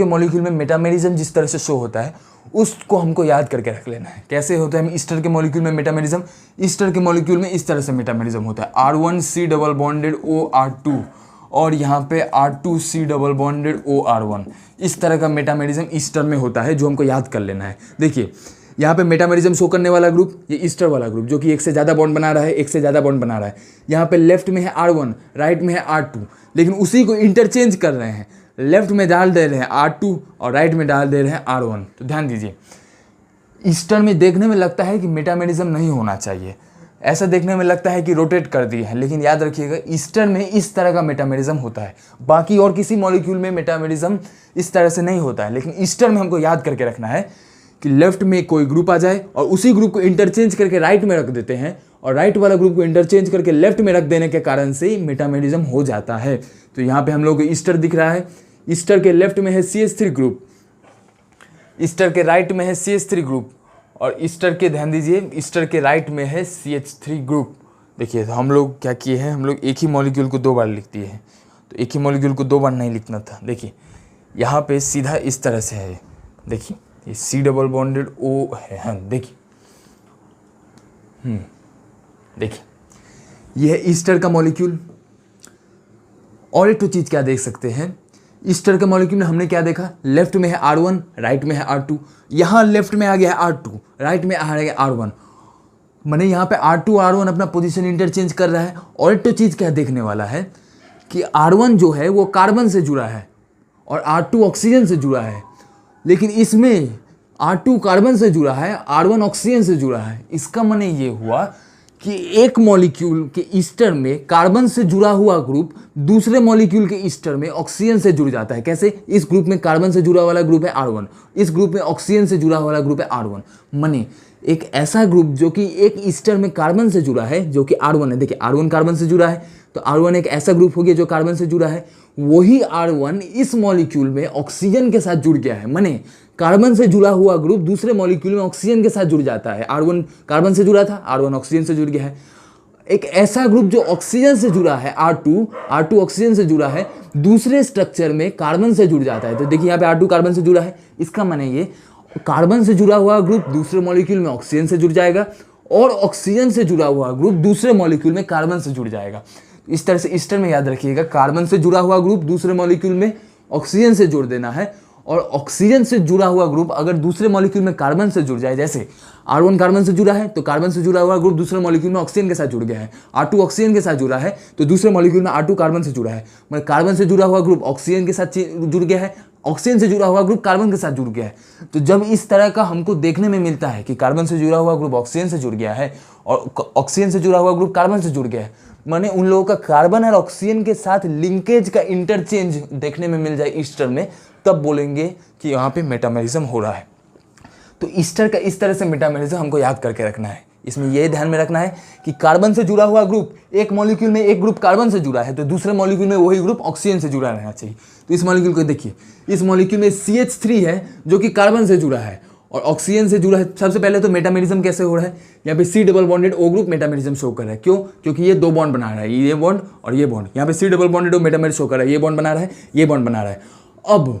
मॉलिक्यूल में मेटामेरिज्म जिस तरह से शो होता है उसको हमको याद करके रख लेना है। कैसे होता है ईस्टर के मॉलिक्यूल में मेटामेरिज्म? ईस्टर के मॉलिक्यूल में इस तरह से मेटामेरिज्म होता है, R1C डबल बॉन्डेड OR2 और यहाँ पे R2C डबल बॉन्डेड OR1। इस तरह का मेटामेरिज्म ईस्टर में होता है जो हमको याद कर लेना है। देखिए यहाँ पे मेटामेरिज्म शो करने वाला ग्रुप ये ईस्टर वाला ग्रुप जो कि एक से ज़्यादा बॉन्ड बना रहा है, एक से ज़्यादा बॉन्ड बना रहा है। यहाँ पे लेफ्ट में है R1, राइट में है R2, लेकिन उसी को इंटरचेंज कर रहे हैं। लेफ्ट में डाल दे रहे हैं R2 और राइट में डाल दे रहे हैं R1। तो ध्यान दीजिए, ईस्टर में देखने में लगता है कि मेटामेरिज्म नहीं होना चाहिए, ऐसा देखने में लगता है कि रोटेट कर दिए हैं, लेकिन याद रखिएगा ईस्टर में इस तरह का मेटामेरिज्म होता है। बाकी और किसी मॉलिक्यूल में मेटामेरिज्म इस तरह से नहीं होता है, लेकिन ईस्टर में हमको याद करके रखना है कि लेफ्ट में कोई ग्रुप आ जाए और उसी ग्रुप को इंटरचेंज करके राइट में रख देते हैं और राइट वाला ग्रुप को इंटरचेंज करके लेफ्ट में रख देने के कारण से मेटामेरिज्म हो जाता है। तो यहाँ पे हम लोग को ईस्टर दिख रहा है, ईस्टर के लेफ्ट में है CH3 ग्रुप, ईस्टर के राइट में है CH3 ग्रुप और ईस्टर के, ध्यान दीजिए, ईस्टर के राइट में है CH3 ग्रुप। देखिए तो हम लोग क्या किए हैं, हम लोग एक ही मॉलिक्यूल को दो बार लिख दिए हैं, तो एक ही मॉलिक्यूल को दो बार नहीं लिखना था। देखिए यहाँ पे सीधा इस तरह से है, देखिए ये C डबल बॉन्डेड O है, हाँ देखिए, देखिए ये है ईस्टर का मॉलिक्यूल। और एक तो चीज़ क्या देख सकते हैं, ईस्टर के मॉलिक्यूल में हमने क्या देखा, लेफ्ट में है R1, राइट में है R2। यहाँ लेफ्ट में आ गया है R2, राइट में आ गया R1, मैंने यहाँ पे R2 R1 अपना पोजीशन इंटरचेंज कर रहा है। और एक तो चीज़ क्या देखने वाला है कि R1 जो है वो कार्बन से जुड़ा है और R2 ऑक्सीजन से जुड़ा है, लेकिन इसमें R2 कार्बन से जुड़ा है, R1 ऑक्सीजन से जुड़ा है। इसका माने ये हुआ कि एक मॉलिक्यूल के ईस्टर में कार्बन से जुड़ा हुआ ग्रुप दूसरे मॉलिक्यूल के ईस्टर में ऑक्सीजन से जुड़ जाता है। कैसे? इस ग्रुप में कार्बन से जुड़ा वाला ग्रुप है R1, इस ग्रुप में ऑक्सीजन से जुड़ा वाला ग्रुप है R1। माने एक ऐसा ग्रुप जो कि एक ईस्टर में कार्बन से जुड़ा है जो कि R1 है। देखिए R1 कार्बन से जुड़ा है तो R1 एक ऐसा ग्रुप हो गया जो कार्बन से जुड़ा है, वही R1 इस मॉलिक्यूल में ऑक्सीजन के साथ जुड़ गया है। माने कार्बन से जुड़ा हुआ ग्रुप दूसरे मॉलिक्यूल में ऑक्सीजन के साथ जुड़ जाता है। R1 कार्बन से जुड़ा था, R1 ऑक्सीजन से जुड़ गया है। एक ऐसा ग्रुप जो ऑक्सीजन से जुड़ा है, R2 ऑक्सीजन से जुड़ा है, दूसरे स्ट्रक्चर में कार्बन से जुड़ जाता है। तो देखिए यहाँ पे R2 कार्बन से जुड़ा है, इसका माने ये कार्बन से जुड़ा हुआ ग्रुप दूसरे मॉलिक्यूल में ऑक्सीजन से जुड़ जाएगा और ऑक्सीजन से जुड़ा हुआ ग्रुप दूसरे मॉलिक्यूल में कार्बन से जुड़ जाएगा। इस तरह से ईस्टर में याद रखिएगा, कार्बन से जुड़ा हुआ ग्रुप दूसरे मॉलिक्यूल में ऑक्सीजन से जोड़ देना है और ऑक्सीजन से जुड़ा हुआ ग्रुप अगर दूसरे मॉलिक्यूल में कार्बन से जुड़ जाए, जैसे R1 कार्बन से जुड़ा है तो कार्बन से जुड़ा हुआ ग्रुप दूसरे मॉलिक्यूल में ऑक्सीजन के साथ जुड़ गया है, R2 ऑक्सीजन के साथ जुड़ा है तो दूसरे मॉलिक्यूल में R2 कार्बन से जुड़ा है, मतलब कार्बन से जुड़ा हुआ ग्रुप ऑक्सीजन के साथ जुड़ गया है, ऑक्सीजन से जुड़ा हुआ ग्रुप कार्बन के साथ जुड़ गया है। तो जब इस तरह का हमको देखने में मिलता है कि कार्बन से जुड़ा हुआ ग्रुप ऑक्सीजन से जुड़ गया है और ऑक्सीजन से जुड़ा हुआ ग्रुप कार्बन से जुड़ गया है, माने उन लोगों का कार्बन और ऑक्सीजन के साथ लिंकेज का इंटरचेंज देखने में मिल जाए ईस्टर में, तब बोलेंगे कि यहाँ पे मेटामेरिज्म हो रहा है। तो ईस्टर का इस तरह से मेटामेरिज्म हमको याद करके रखना है। इसमें यह ध्यान में रखना है कि कार्बन से जुड़ा हुआ ग्रुप, एक मॉलिक्यूल में एक ग्रुप कार्बन से जुड़ा है तो दूसरे मॉलिक्यूल में वही ग्रुप ऑक्सीजन से जुड़ा रहना चाहिए। तो इस मॉलिक्यूल को देखिए, इस मॉलिक्यूल में CH3 है जो कि कार्बन से जुड़ा है और ऑक्सीजन से जुड़ा है। सबसे पहले तो मेटामेरिज्म कैसे हो रहा है, यहाँ पे C double bonded O group metamerism show कर रहा है। क्यों? क्योंकि ये 2 बॉन्ड बना रहा है, ये बॉन्ड और ये बॉन्ड। यहाँ पे C double bonded O metamerism show कर रहा है, ये बॉन्ड बना रहा है, ये बॉन्ड बना रहा है। अब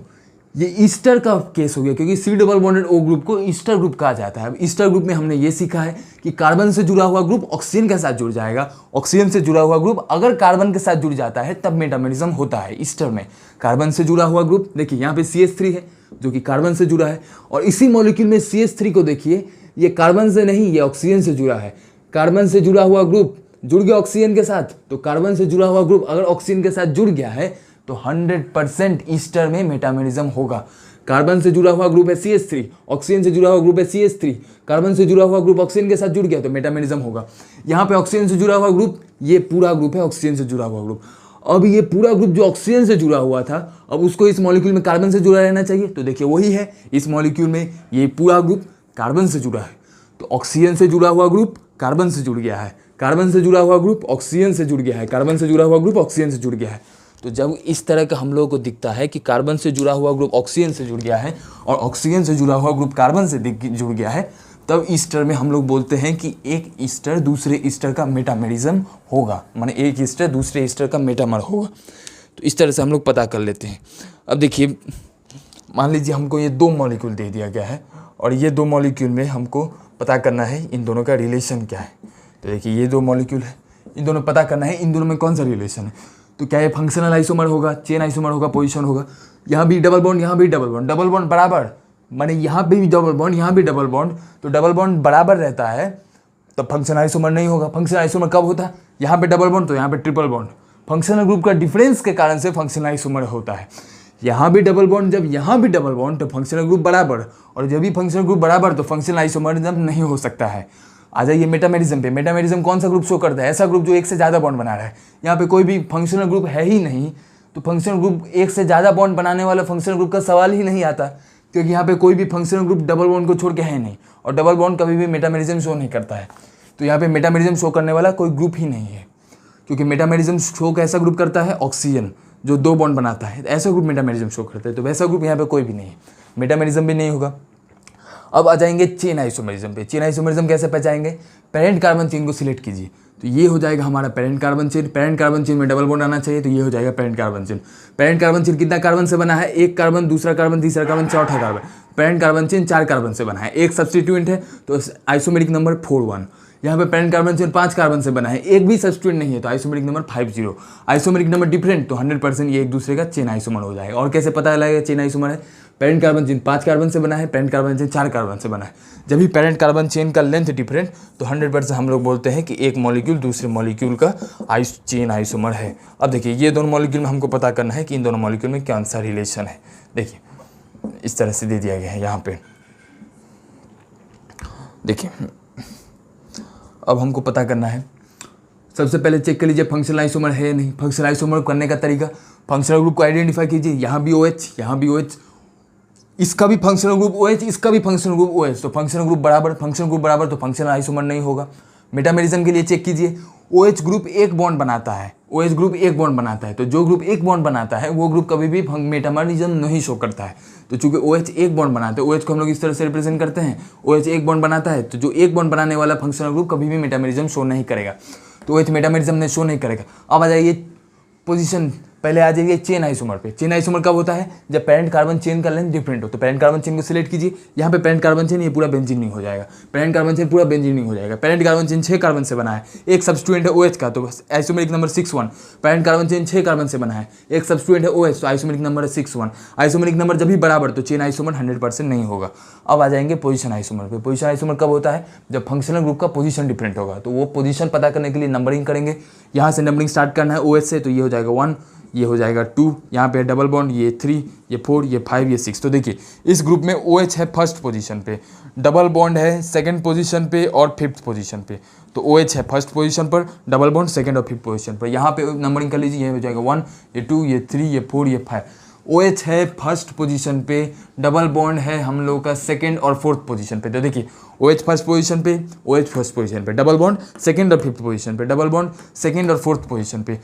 ये ईस्टर का केस हो गया क्योंकि C double bonded O group को ईस्टर ग्रुप कहा जाता है। अब ईस्टर ग्रुप में हमने ये सीखा है कि कार्बन से जुड़ा हुआ ग्रुप ऑक्सीजन के साथ जुड़ जाएगा, ऑक्सीजन से जुड़ा हुआ ग्रुप अगर कार्बन के साथ जुड़ जाता है तब मेटामेरिज्म होता है ईस्टर में। कार्बन से जुड़ा हुआ ग्रुप देखिए यहाँ पे CH3 है जो कि कार्बन से जुड़ा है और इसी मॉलिक्यूल में CH3 को देखिए, ये कार्बन से नहीं, ये ऑक्सीजन से जुड़ा है। कार्बन से जुड़ा हुआ ग्रुप जुड़ गया ऑक्सीजन के साथ, तो कार्बन से जुड़ा हुआ ग्रुप अगर ऑक्सीजन के साथ जुड़ गया है तो 100% ईस्टर में मेटामेरिज्म होगा। कार्बन से जुड़ा हुआ ग्रुप है CH3, ऑक्सीजन से जुड़ा हुआ ग्रुप है CH3, कार्बन से जुड़ा हुआ ग्रुप ऑक्सीजन के साथ जुड़ गया तो मेटामेरिज्म होगा। यहाँ पे ऑक्सीजन से जुड़ा हुआ ग्रुप, ये पूरा ग्रुप है ऑक्सीजन से जुड़ा हुआ ग्रुप। अब ये पूरा ग्रुप जो ऑक्सीजन से जुड़ा हुआ था, अब उसको इस मॉलिक्यूल में कार्बन से जुड़ा रहना चाहिए। तो देखिए वही है, इस मॉलिक्यूल में ये पूरा ग्रुप कार्बन से जुड़ा है। तो ऑक्सीजन से जुड़ा हुआ ग्रुप कार्बन से जुड़ गया है, कार्बन से जुड़ा हुआ ग्रुप ऑक्सीजन से जुड़ गया है, कार्बन से जुड़ा हुआ ग्रुप ऑक्सीजन से जुड़ गया है। तो जब इस तरह का हम लोगों को दिखता है कि कार्बन से जुड़ा हुआ ग्रुप ऑक्सीजन से जुड़ गया है और ऑक्सीजन से जुड़ा हुआ ग्रुप कार्बन से जुड़ गया है, तब ईस्टर में हम लोग बोलते हैं कि एक ईस्टर दूसरे ईस्टर का मेटामेरिज्म होगा, माने एक ईस्टर दूसरे ईस्टर का मेटामर होगा। तो इस तरह से हम लोग पता कर लेते हैं। अब देखिए, मान लीजिए हमको ये 2 मॉलिक्यूल दे दिया गया है और ये 2 मॉलिक्यूल में हमको पता करना है इन दोनों का रिलेशन क्या है। तो देखिए ये 2 मॉलिक्यूल है, इन दोनों पता करना है इन दोनों में कौन सा रिलेशन है। तो क्या ये फंक्शनल आइसोमर होगा, चेन आइसोमर होगा, पोजीशन होगा। यहाँ भी डबल बॉन्ड, यहाँ भी डबल बॉन्ड, डबल बॉन्ड बराबर, माने यहाँ पे भी डबल बॉन्ड, यहाँ भी डबल बॉन्ड, तो डबल बॉन्ड बराबर रहता है तो फंक्शनल आइसोमर नहीं होगा। फंक्शनल आइसोमर कब होता है, यहाँ पे डबल बॉन्ड तो यहाँ पे ट्रिपल बॉन्ड। फंक्शनल ग्रुप का डिफरेंस के कारण से फंक्शनल आइसोमर होता है। यहाँ भी डबल बॉन्ड, जब यहाँ भी डबल बॉन्ड तो फंक्शनल ग्रुप बराबर, और जब भी फंक्शनल ग्रुप बराबर तो फंक्शनल आइसोमरिज्म नहीं हो सकता है। आ जाइए मेटामेरिज्म पे। मेटामेरिज्म कौन सा ग्रुप शो करता है, ऐसा ग्रुप जो एक से ज़्यादा बॉन्ड बना रहा है। यहाँ पे कोई भी फंक्शनल ग्रुप है ही नहीं, तो फंक्शनल ग्रुप एक से ज़्यादा बॉन्ड बनाने वाला फंक्शनल ग्रुप का सवाल ही नहीं आता, क्योंकि यहाँ पे कोई भी फंक्शनल ग्रुप डबल बॉन्ड को छोड़ के है नहीं, और डबल बॉन्ड कभी भी मेटामेरिज्म शो नहीं करता है। तो यहाँ पे मेटामेरिज्म शो करने वाला कोई ग्रुप ही नहीं है, क्योंकि मेटामेरिज्म शो कैसा ग्रुप करता है, ऑक्सीजन जो 2 बॉन्ड बनाता है, ऐसा ग्रुप मेटामेरिज्म शो करता है। तो वैसा ग्रुप यहाँ पे कोई भी नहीं है, मेटामेरिज्म भी नहीं होगा। अब आ जाएंगे चेन आइसोमेरिज्म पे। चेन आइसोमेरिज्म कैसे पहचाएंगे, पेरेंट कार्बन चेन को सिलेक्ट कीजिए, तो ये हो जाएगा हमारा parent carbon chain. Parent carbon chain में डबल बॉन्ड आना चाहिए, तो ये हो जाएगा parent carbon chain. Parent carbon chain कितना कार्बन से बना है, एक कार्बन, दूसरा कार्बन, तीसरा कार्बन, चौथा carbon. Parent carbon chain 4 carbon से बना है, एक सब्स्टिट्यूएंट है तो आइसोमेरिक नंबर 41। यहाँ पे पेरेंट कार्बन चेन 5 कार्बन से बना है, एक भी सब्स्टिट्यूएंट नहीं है तो isomeric number 50। Isomeric number different तो 100% ये एक दूसरे का चेन आइसोमर हो जाएगा। और कैसे पता लगेगा चेन आइसोमर है, पेरेंट कार्बन चेन 5 कार्बन से बना है, पेरेंट कार्बन चेन 4 कार्बन से बना है। जब भी पेरेंट कार्बन चेन का लेंथ डिफरेंट तो 100% हम लोग बोलते हैं कि एक मॉलिक्यूल दूसरे मॉलिक्यूल का चेन आइसोमर है। अब देखिए ये दोनों मॉलिक्यूल में हमको पता करना है कि इन दोनों मॉलिक्यूल में कौन सा रिलेशन है। देखिए इस तरह से दे दिया गया है यहाँ पे। देखिए अब हमको पता करना है, सबसे पहले चेक कर लीजिए फंक्शनल आइसोमर है या नहीं। फंक्शनल आइसोमर करने का तरीका, फंक्शनल ग्रुप को आइडेंटिफाई कीजिए, यहाँ भी OH, यहाँ भी OH, इसका भी फंक्शनल ग्रुप OH, इसका भी फंक्शनल ग्रुप OH, तो फंक्शनल ग्रुप बराबर, फंक्शनल ग्रुप बराबर तो फंक्शनल आइसोमर नहीं होगा। मेटामेरिज्म के लिए चेक कीजिए, OH ग्रुप एक बॉन्ड बनाता है, OH ग्रुप एक बॉन्ड बनाता है, तो जो ग्रुप एक बॉन्ड बनाता है वो ग्रुप कभी भी मेटामेरिज्म नहीं शो करता है। तो चूंकि OH एक बॉन्ड बनाते हैं, OH को हम लोग इस तरह से रिप्रेजेंट करते हैं, OH एक बॉन्ड बनाता है, तो जो एक बॉन्ड बनाने वाला फंक्शनल ग्रुप कभी भी मेटामेरिज्म शो नहीं करेगा, तो OH मेटामेरिज्म ने शो नहीं करेगा। अब आ जाइए पोजीशन, पहले आ जाइए चेन आइसोमर पे। चेन आइसोमर कब होता है, जब पेरेंट कार्बन चेन का लेंथ डिफरेंट हो। तो पेरेंट कार्बन चेन को सिलेक्ट कीजिए, यहाँ पे पेरेंट कार्बन चेन ये पूरा बेंजीनिंग हो जाएगा, पेरेंट कार्बन चेन पूरा बेंजीनिंग हो जाएगा। पेरेंट कार्बन चेन 6 कार्बन से बना है, एक सब्स्टिट्यूएंट है OH का, तो isomeric number 61। Parent carbon chain 6 carbon से बना है, एक सब्स्टिट्यूएंट है OH, तो आइसोमेरिक नंबर है 61। आइसोमेरिक नंबर जब भी बराबर तो चेन आइसोमर 100% नहीं होगा। अब आ जाएंगे पोजीशन आइसोमर पे। पोजीशन आइसोमर कब होता है, जब फंक्शनल ग्रुप का पोजीशन डिफरेंट होगा। तो वो पोजीशन पता करने के लिए नंबरिंग करेंगे, यहाँ से नंबरिंग स्टार्ट करना है OH से, तो ये हो जाएगा 1, ये हो जाएगा 2, यहाँ पे डबल बॉन्ड, ये 3, ये 4, ये 5, ये 6। तो देखिए इस ग्रुप में OH है फर्स्ट पोजीशन पे, डबल बॉन्ड है सेकंड पोजीशन पे और फिफ्थ पोजीशन पे। तो OH है फर्स्ट पोजीशन पर, डबल बॉन्ड सेकंड और फिफ्थ पोजीशन पर। यहाँ पे नंबरिंग कर लीजिए, ये हो जाएगा 1, ये 2, ये 3, ये 4, ये 5। OH है फर्स्ट पोजीशन पे, डबल बॉन्ड है हम लोग का सेकंड और फोर्थ पोजीशन पे। तो देखिए OH फर्स्ट पोजीशन पे, OH फर्स्ट पोजीशन पे, डबल बॉन्ड सेकंड और फिफ्थ पोजीशन पे, डबल बॉन्ड सेकंड और फोर्थ पोजीशन पे।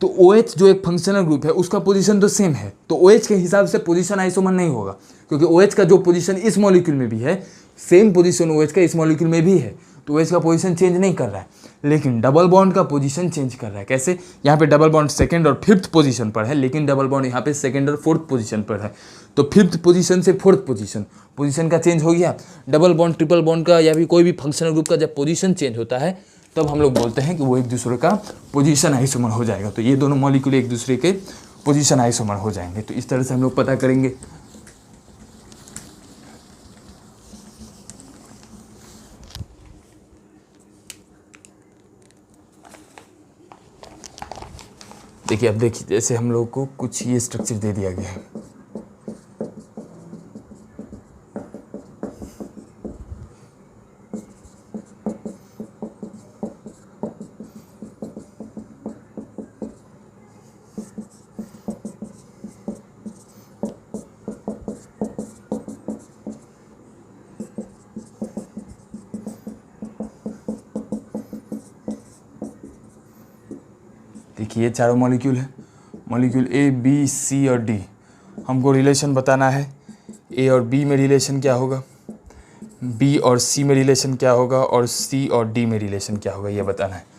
तो OH जो एक फंक्शनल ग्रुप है उसका पोजीशन तो सेम है, तो OH के हिसाब से पोजीशन आइसोमर नहीं होगा, क्योंकि OH का जो पोजीशन इस मॉलिक्यूल में भी है सेम पोजीशन OH का इस मॉलिक्यूल में भी है, तो OH का पोजीशन चेंज नहीं कर रहा है। लेकिन डबल बॉन्ड का पोजीशन चेंज कर रहा है। कैसे? यहाँ पे डबल बॉन्ड सेकंड और फिफ्थ पोजीशन पर है, लेकिन डबल बॉन्ड यहाँ पे सेकंड और फोर्थ पोजीशन पर है। तो फिफ्थ पोजीशन से फोर्थ पोजीशन का चेंज हो गया। डबल बॉन्ड ट्रिपल बॉन्ड का या भी कोई भी फंक्शनल ग्रुप का जब पोजीशन चेंज होता है तब हम लोग बोलते हैं कि वो एक दूसरे का पोजीशन आइसोमर हो जाएगा। तो ये दोनों मॉलिक्यूल एक दूसरे के पोजीशन आइसोमर हो जाएंगे। तो इस तरह से हम लोग पता करेंगे। देखिए अब देखिए, जैसे हम लोग को कुछ ये स्ट्रक्चर दे दिया गया है। देखिए ये चारों मॉलिक्यूल है, मॉलिक्यूल A, B, C और D। हमको रिलेशन बताना है, A और B में रिलेशन क्या होगा, B और C में रिलेशन क्या होगा और C और D में रिलेशन क्या होगा, ये बताना है।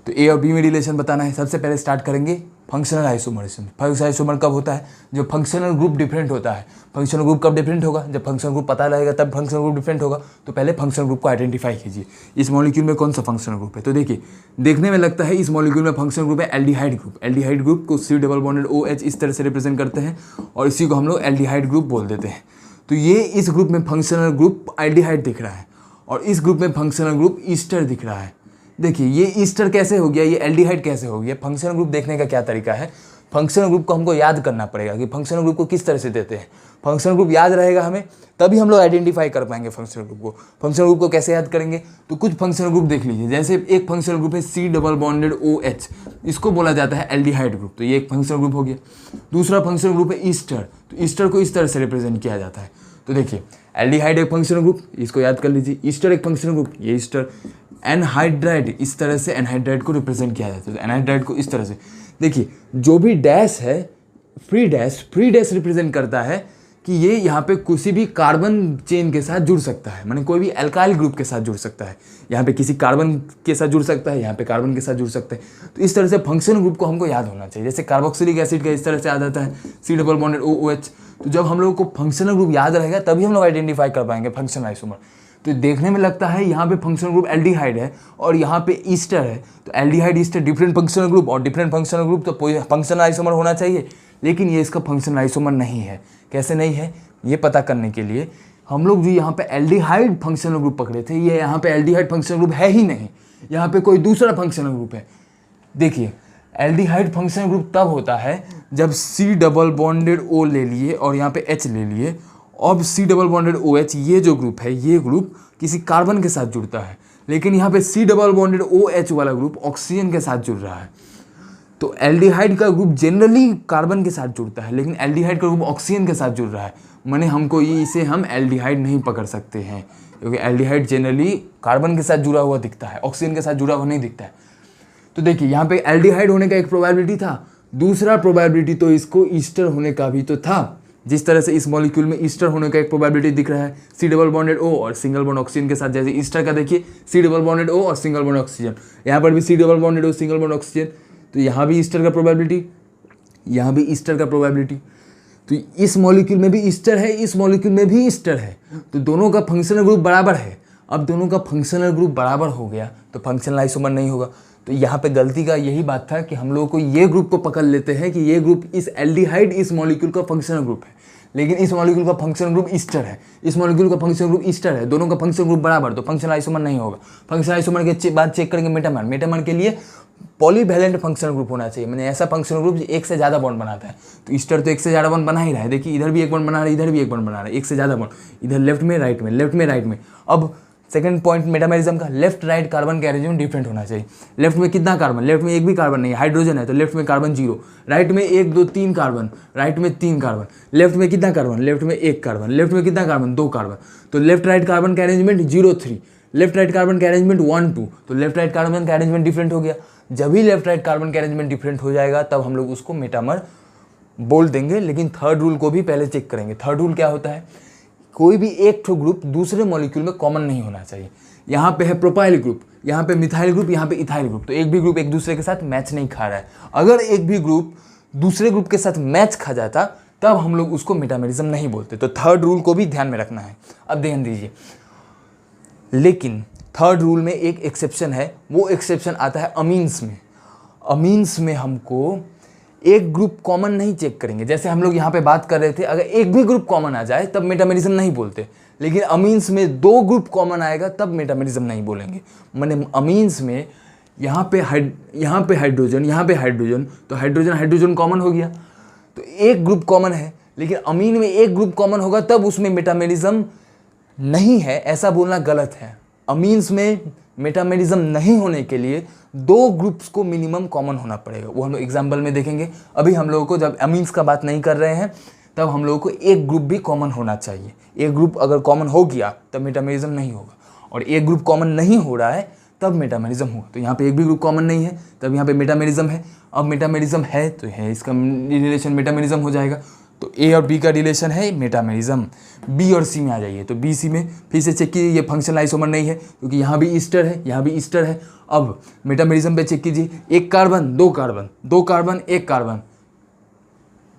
तो A और B में रिलेशन बताना है। सबसे पहले स्टार्ट करेंगे फंक्शनल आइसोमरिज्म। फंक्शनल आइसोमर कब होता है? जब फंक्शनल ग्रुप डिफरेंट होता है। फंक्शनल ग्रुप कब डिफरेंट होगा? जब फंक्शनल ग्रुप पता रहेगा तब फंक्शनल ग्रुप डिफरेंट होगा। तो पहले फंक्शनल ग्रुप को आइडेंटिफाई कीजिए। इस मॉलिक्यूल में कौन सा फंक्शनल ग्रुप है? तो देखिए देखने में लगता है इस मॉलिक्यूल में फंक्शनल ग्रुप है एल्डिहाइड ग्रुप। एल्डिहाइड ग्रुप को C डबल बॉन्डेड OH इस तरह से रिप्रेजेंट करते हैं और इसी को हम लोग एल्डिहाइड ग्रुप बोल देते हैं। तो ये इस ग्रुप में फंक्शनल ग्रुप एल्डिहाइड दिख रहा है और इस ग्रुप में फंक्शनल ग्रुप ईस्टर दिख रहा है। देखिए ये ईस्टर कैसे हो गया, ये एल्डिहाइड कैसे हो गया? फंक्शनल ग्रुप देखने का क्या तरीका है? फंक्शनल ग्रुप को हमको याद करना पड़ेगा कि फंक्शनल ग्रुप को किस तरह से देते हैं। फंक्शनल ग्रुप याद रहेगा हमें, तभी हम लोग आइडेंटिफाई कर पाएंगे फंक्शनल ग्रुप को। फंक्शनल ग्रुप को कैसे याद करेंगे? तो कुछ फंक्शनल ग्रुप देख लीजिए। जैसे एक फंक्शनल ग्रुप है C डबल बॉन्डेड OH, इसको बोला जाता है एल्डिहाइड ग्रुप। तो ये एक फंक्शनल ग्रुप हो गया। दूसरा फंक्शनल ग्रुप है ईस्टर। तो ईस्टर को इस तरह से रिप्रेजेंट किया जाता है। तो देखिए एल्डिहाइड एक फंक्शनल ग्रुप, इसको याद कर लीजिए। ईस्टर एक फंक्शनल ग्रुप, ये ईस्टर। एनहाइड्राइड, इस तरह से एनहाइड्राइड को रिप्रेजेंट किया जाता है। तो एनहाइड्राइड को इस तरह से देखिए, जो भी डैश है फ्री डैश रिप्रेजेंट करता है कि ये यहाँ पे किसी भी कार्बन चेन के साथ जुड़ सकता है, माने कोई भी अल्काइल ग्रुप के साथ जुड़ सकता है। यहाँ पे किसी कार्बन के साथ जुड़ सकता है, यहाँ पे कार्बन के साथ जुड़ सकते हैं। तो इस तरह से फंक्शनल ग्रुप को हमको याद होना चाहिए। जैसे कार्बोक्सिलिक एसिड का इस तरह से याद आता है C डबल बॉन्डेड OH। तो जब हम लोग को फंक्शनल ग्रुप याद रहेगा तभी हम लोग आइडेंटिफाई कर पाएंगे फंक्शनल आइसोमर। तो देखने में लगता है यहाँ पे फंक्शनल ग्रुप एल्डिहाइड है और यहाँ पे ईस्टर है। तो aldehyde Easter different functional group और डिफरेंट फंक्शनल ग्रुप, तो फंक्शनल आइसोमर होना चाहिए, लेकिन ये इसका फंक्शनल आइसोमर नहीं है। कैसे नहीं है ये पता करने के लिए हम लोग जो यहाँ पे एल्डिहाइड फंक्शनल ग्रुप पकड़े थे, ये यहाँ पे एल्डिहाइड फंक्शनल ग्रुप है ही नहीं, यहाँ पे कोई दूसरा फंक्शनल ग्रुप है। देखिए एल्डिहाइड फंक्शनल ग्रुप तब होता है जब C डबल बॉन्डेड O ले लिए और यहाँ पे H ले लिए। अब C डबल बॉन्डेड OH ये जो ग्रुप है, ये ग्रुप किसी कार्बन के साथ जुड़ता है, लेकिन यहाँ पे C डबल बॉन्डेड OH वाला ग्रुप ऑक्सीजन के साथ जुड़ रहा है। तो एल्डिहाइड का ग्रुप जनरली कार्बन के साथ जुड़ता है, लेकिन एल्डिहाइड का ग्रुप ऑक्सीजन के साथ जुड़ रहा है, माने हमको ये इसे हम एल्डिहाइड नहीं पकड़ सकते हैं, क्योंकि एल्डिहाइड जनरली कार्बन के साथ जुड़ा हुआ दिखता है, ऑक्सीजन के साथ जुड़ा हुआ नहीं दिखता है। तो देखिए यहाँ पे एल्डिहाइड होने का एक प्रोबेबिलिटी था, दूसरा प्रोबेबिलिटी तो इसको ईस्टर होने का भी तो था। जिस तरह से इस मॉलिक्यूल में ईस्टर होने का एक प्रोबेबिलिटी दिख रहा है C डबल बॉन्डेड O और सिंगल बॉन्ड ऑक्सीजन के साथ। जैसे ईस्टर का देखिए C डबल बॉन्डेड O और सिंगल बॉन्ड ऑक्सीजन, यहाँ पर भी C double bonded O single bond oxygen. तो यहाँ भी ईस्टर का प्रोबेबिलिटी, यहाँ भी ईस्टर का प्रोबेबिलिटी। तो इस मॉलिक्यूल में भी ईस्टर है, इस मॉलिक्यूल में भी ईस्टर है, तो दोनों का फंक्शनल ग्रुप बराबर है। अब दोनों का फंक्शनल ग्रुप बराबर हो गया तो फंक्शनल आइसोमर नहीं होगा। तो यहाँ पे गलती का यही बात था कि हम लोगों को ये ग्रुप को पकड़ लेते हैं कि ये ग्रुप इस एल्डिहाइड इस मॉलिक्यूल का फंक्शनल ग्रुप है, लेकिन इस मॉलिक्यूल का फंक्शनल ग्रुप ईस्टर है, इस मॉलिक्यूल का फंक्शनल ग्रुप ईस्टर है, दोनों का फंक्शनल ग्रुप बराबर, तो फंक्शनल आइसोमर नहीं होगा। फंक्शनल आइसोमर के बाद चेक करेंगे मेटामर, मेटामर के लिए पॉलीवैलेंट फंक्शनल ग्रुप होना चाहिए, मैंने ऐसा फंक्शनल ग्रुप जो एक से ज़्यादा बॉन्ड बनाता है। तो ईस्टर तो एक से ज़्यादा बॉन्ड बना ही रहा है, देखिए इधर भी एक बॉन्ड बना रहा है, इधर भी एक बॉन्ड बना रहा है, एक से ज़्यादा बॉन्ड, इधर लेफ्ट में राइट में, लेफ्ट में राइट में। अब सेकंड पॉइंट मेटामेरिज्म का, लेफ्ट राइट कार्बन के अरेंजमेंट डिफरेंट होना चाहिए। लेफ्ट में कितना कार्बन, लेफ्ट में एक भी कार्बन नहीं है, हाइड्रोजन है तो लेफ्ट में कार्बन 0, राइट में 1 2 3 कार्बन, राइट में 3 कार्बन, लेफ्ट में कितना कार्बन, लेफ्ट में 1 कार्बन, लेफ्ट में कितना कार्बन 2 कार्बन, तो लेफ्ट राइट कार्बन का अरेंजमेंट 0 3, लेफ्ट राइट कार्बन का अरेंजमेंट 1 2, तो लेफ्ट राइट कार्बन का अरेंजमेंट डिफरेंट हो गया। जब भी लेफ्ट राइट कार्बन का अरेंजमेंट डिफरेंट हो जाएगा तब हम लोग उसको मेटामर बोल देंगे। लेकिन थर्ड रूल को भी पहले चेक करेंगे। थर्ड रूल क्या होता है, कोई भी एक ठो ग्रुप दूसरे मॉलिक्यूल में कॉमन नहीं होना चाहिए। यहाँ पे है प्रोपाइल ग्रुप, यहाँ पे मिथाइल ग्रुप, यहाँ पे इथाइल ग्रुप, तो एक भी ग्रुप एक दूसरे के साथ मैच नहीं खा रहा है। अगर एक भी ग्रुप दूसरे ग्रुप के साथ मैच खा जाता तब हम लोग उसको मेटामेरिज्म नहीं बोलते। तो थर्ड रूल को भी ध्यान में रखना है। अब ध्यान दीजिए, लेकिन थर्ड रूल में एक एक्सेप्शन है, वो एक्सेप्शन आता है अमीन्स में। अमीन्स में हमको एक ग्रुप कॉमन नहीं चेक करेंगे, जैसे हम लोग यहाँ पे बात कर रहे थे, अगर एक भी ग्रुप कॉमन आ जाए तब मेटामेरिज्म नहीं बोलते। लेकिन अमीन्स में 2 ग्रुप कॉमन आएगा तब मेटामेरिज्म नहीं बोलेंगे। माने अमीन्स में यहाँ पे हाइड्रोजन, यहाँ पे हाइड्रोजन, तो हाइड्रोजन हाइड्रोजन कॉमन हो गया, तो एक ग्रुप कॉमन है। लेकिन अमीन में एक ग्रुप कॉमन होगा तब उसमें मेटामेरिज्म नहीं है, ऐसा बोलना गलत है। अमीन्स में मेटामेरिज्म नहीं होने के लिए 2 ग्रुप्स को मिनिमम कॉमन होना पड़ेगा, वो हम लोग एग्जाम्पल में देखेंगे। अभी हम लोगों को जब अमीन्स का बात नहीं कर रहे हैं तब हम लोगों को एक ग्रुप भी कॉमन होना चाहिए। एक ग्रुप अगर कॉमन हो गया तब मेटामेरिज्म नहीं होगा, और एक ग्रुप कॉमन नहीं हो रहा है तब मेटामेरिज्म होगा। तो यहाँ पे एक भी ग्रुप कॉमन नहीं है तब यहाँ पे मेटामेरिज्म है। अब मेटामेरिज्म है तो है, इसका रिलेशन मेटामेरिज्म हो जाएगा। तो ए और बी का रिलेशन है मेटामेरिज्म। बी और सी में आ जाइए, तो बी सी में फिर से चेक कीजिए, ये फंक्शनल आइसोमर नहीं है क्योंकि यहाँ भी ईस्टर है, यहाँ भी ईस्टर है। अब मेटामेरिज्म पे चेक कीजिए, 1 कार्बन 2 कार्बन, 2 कार्बन 1 कार्बन,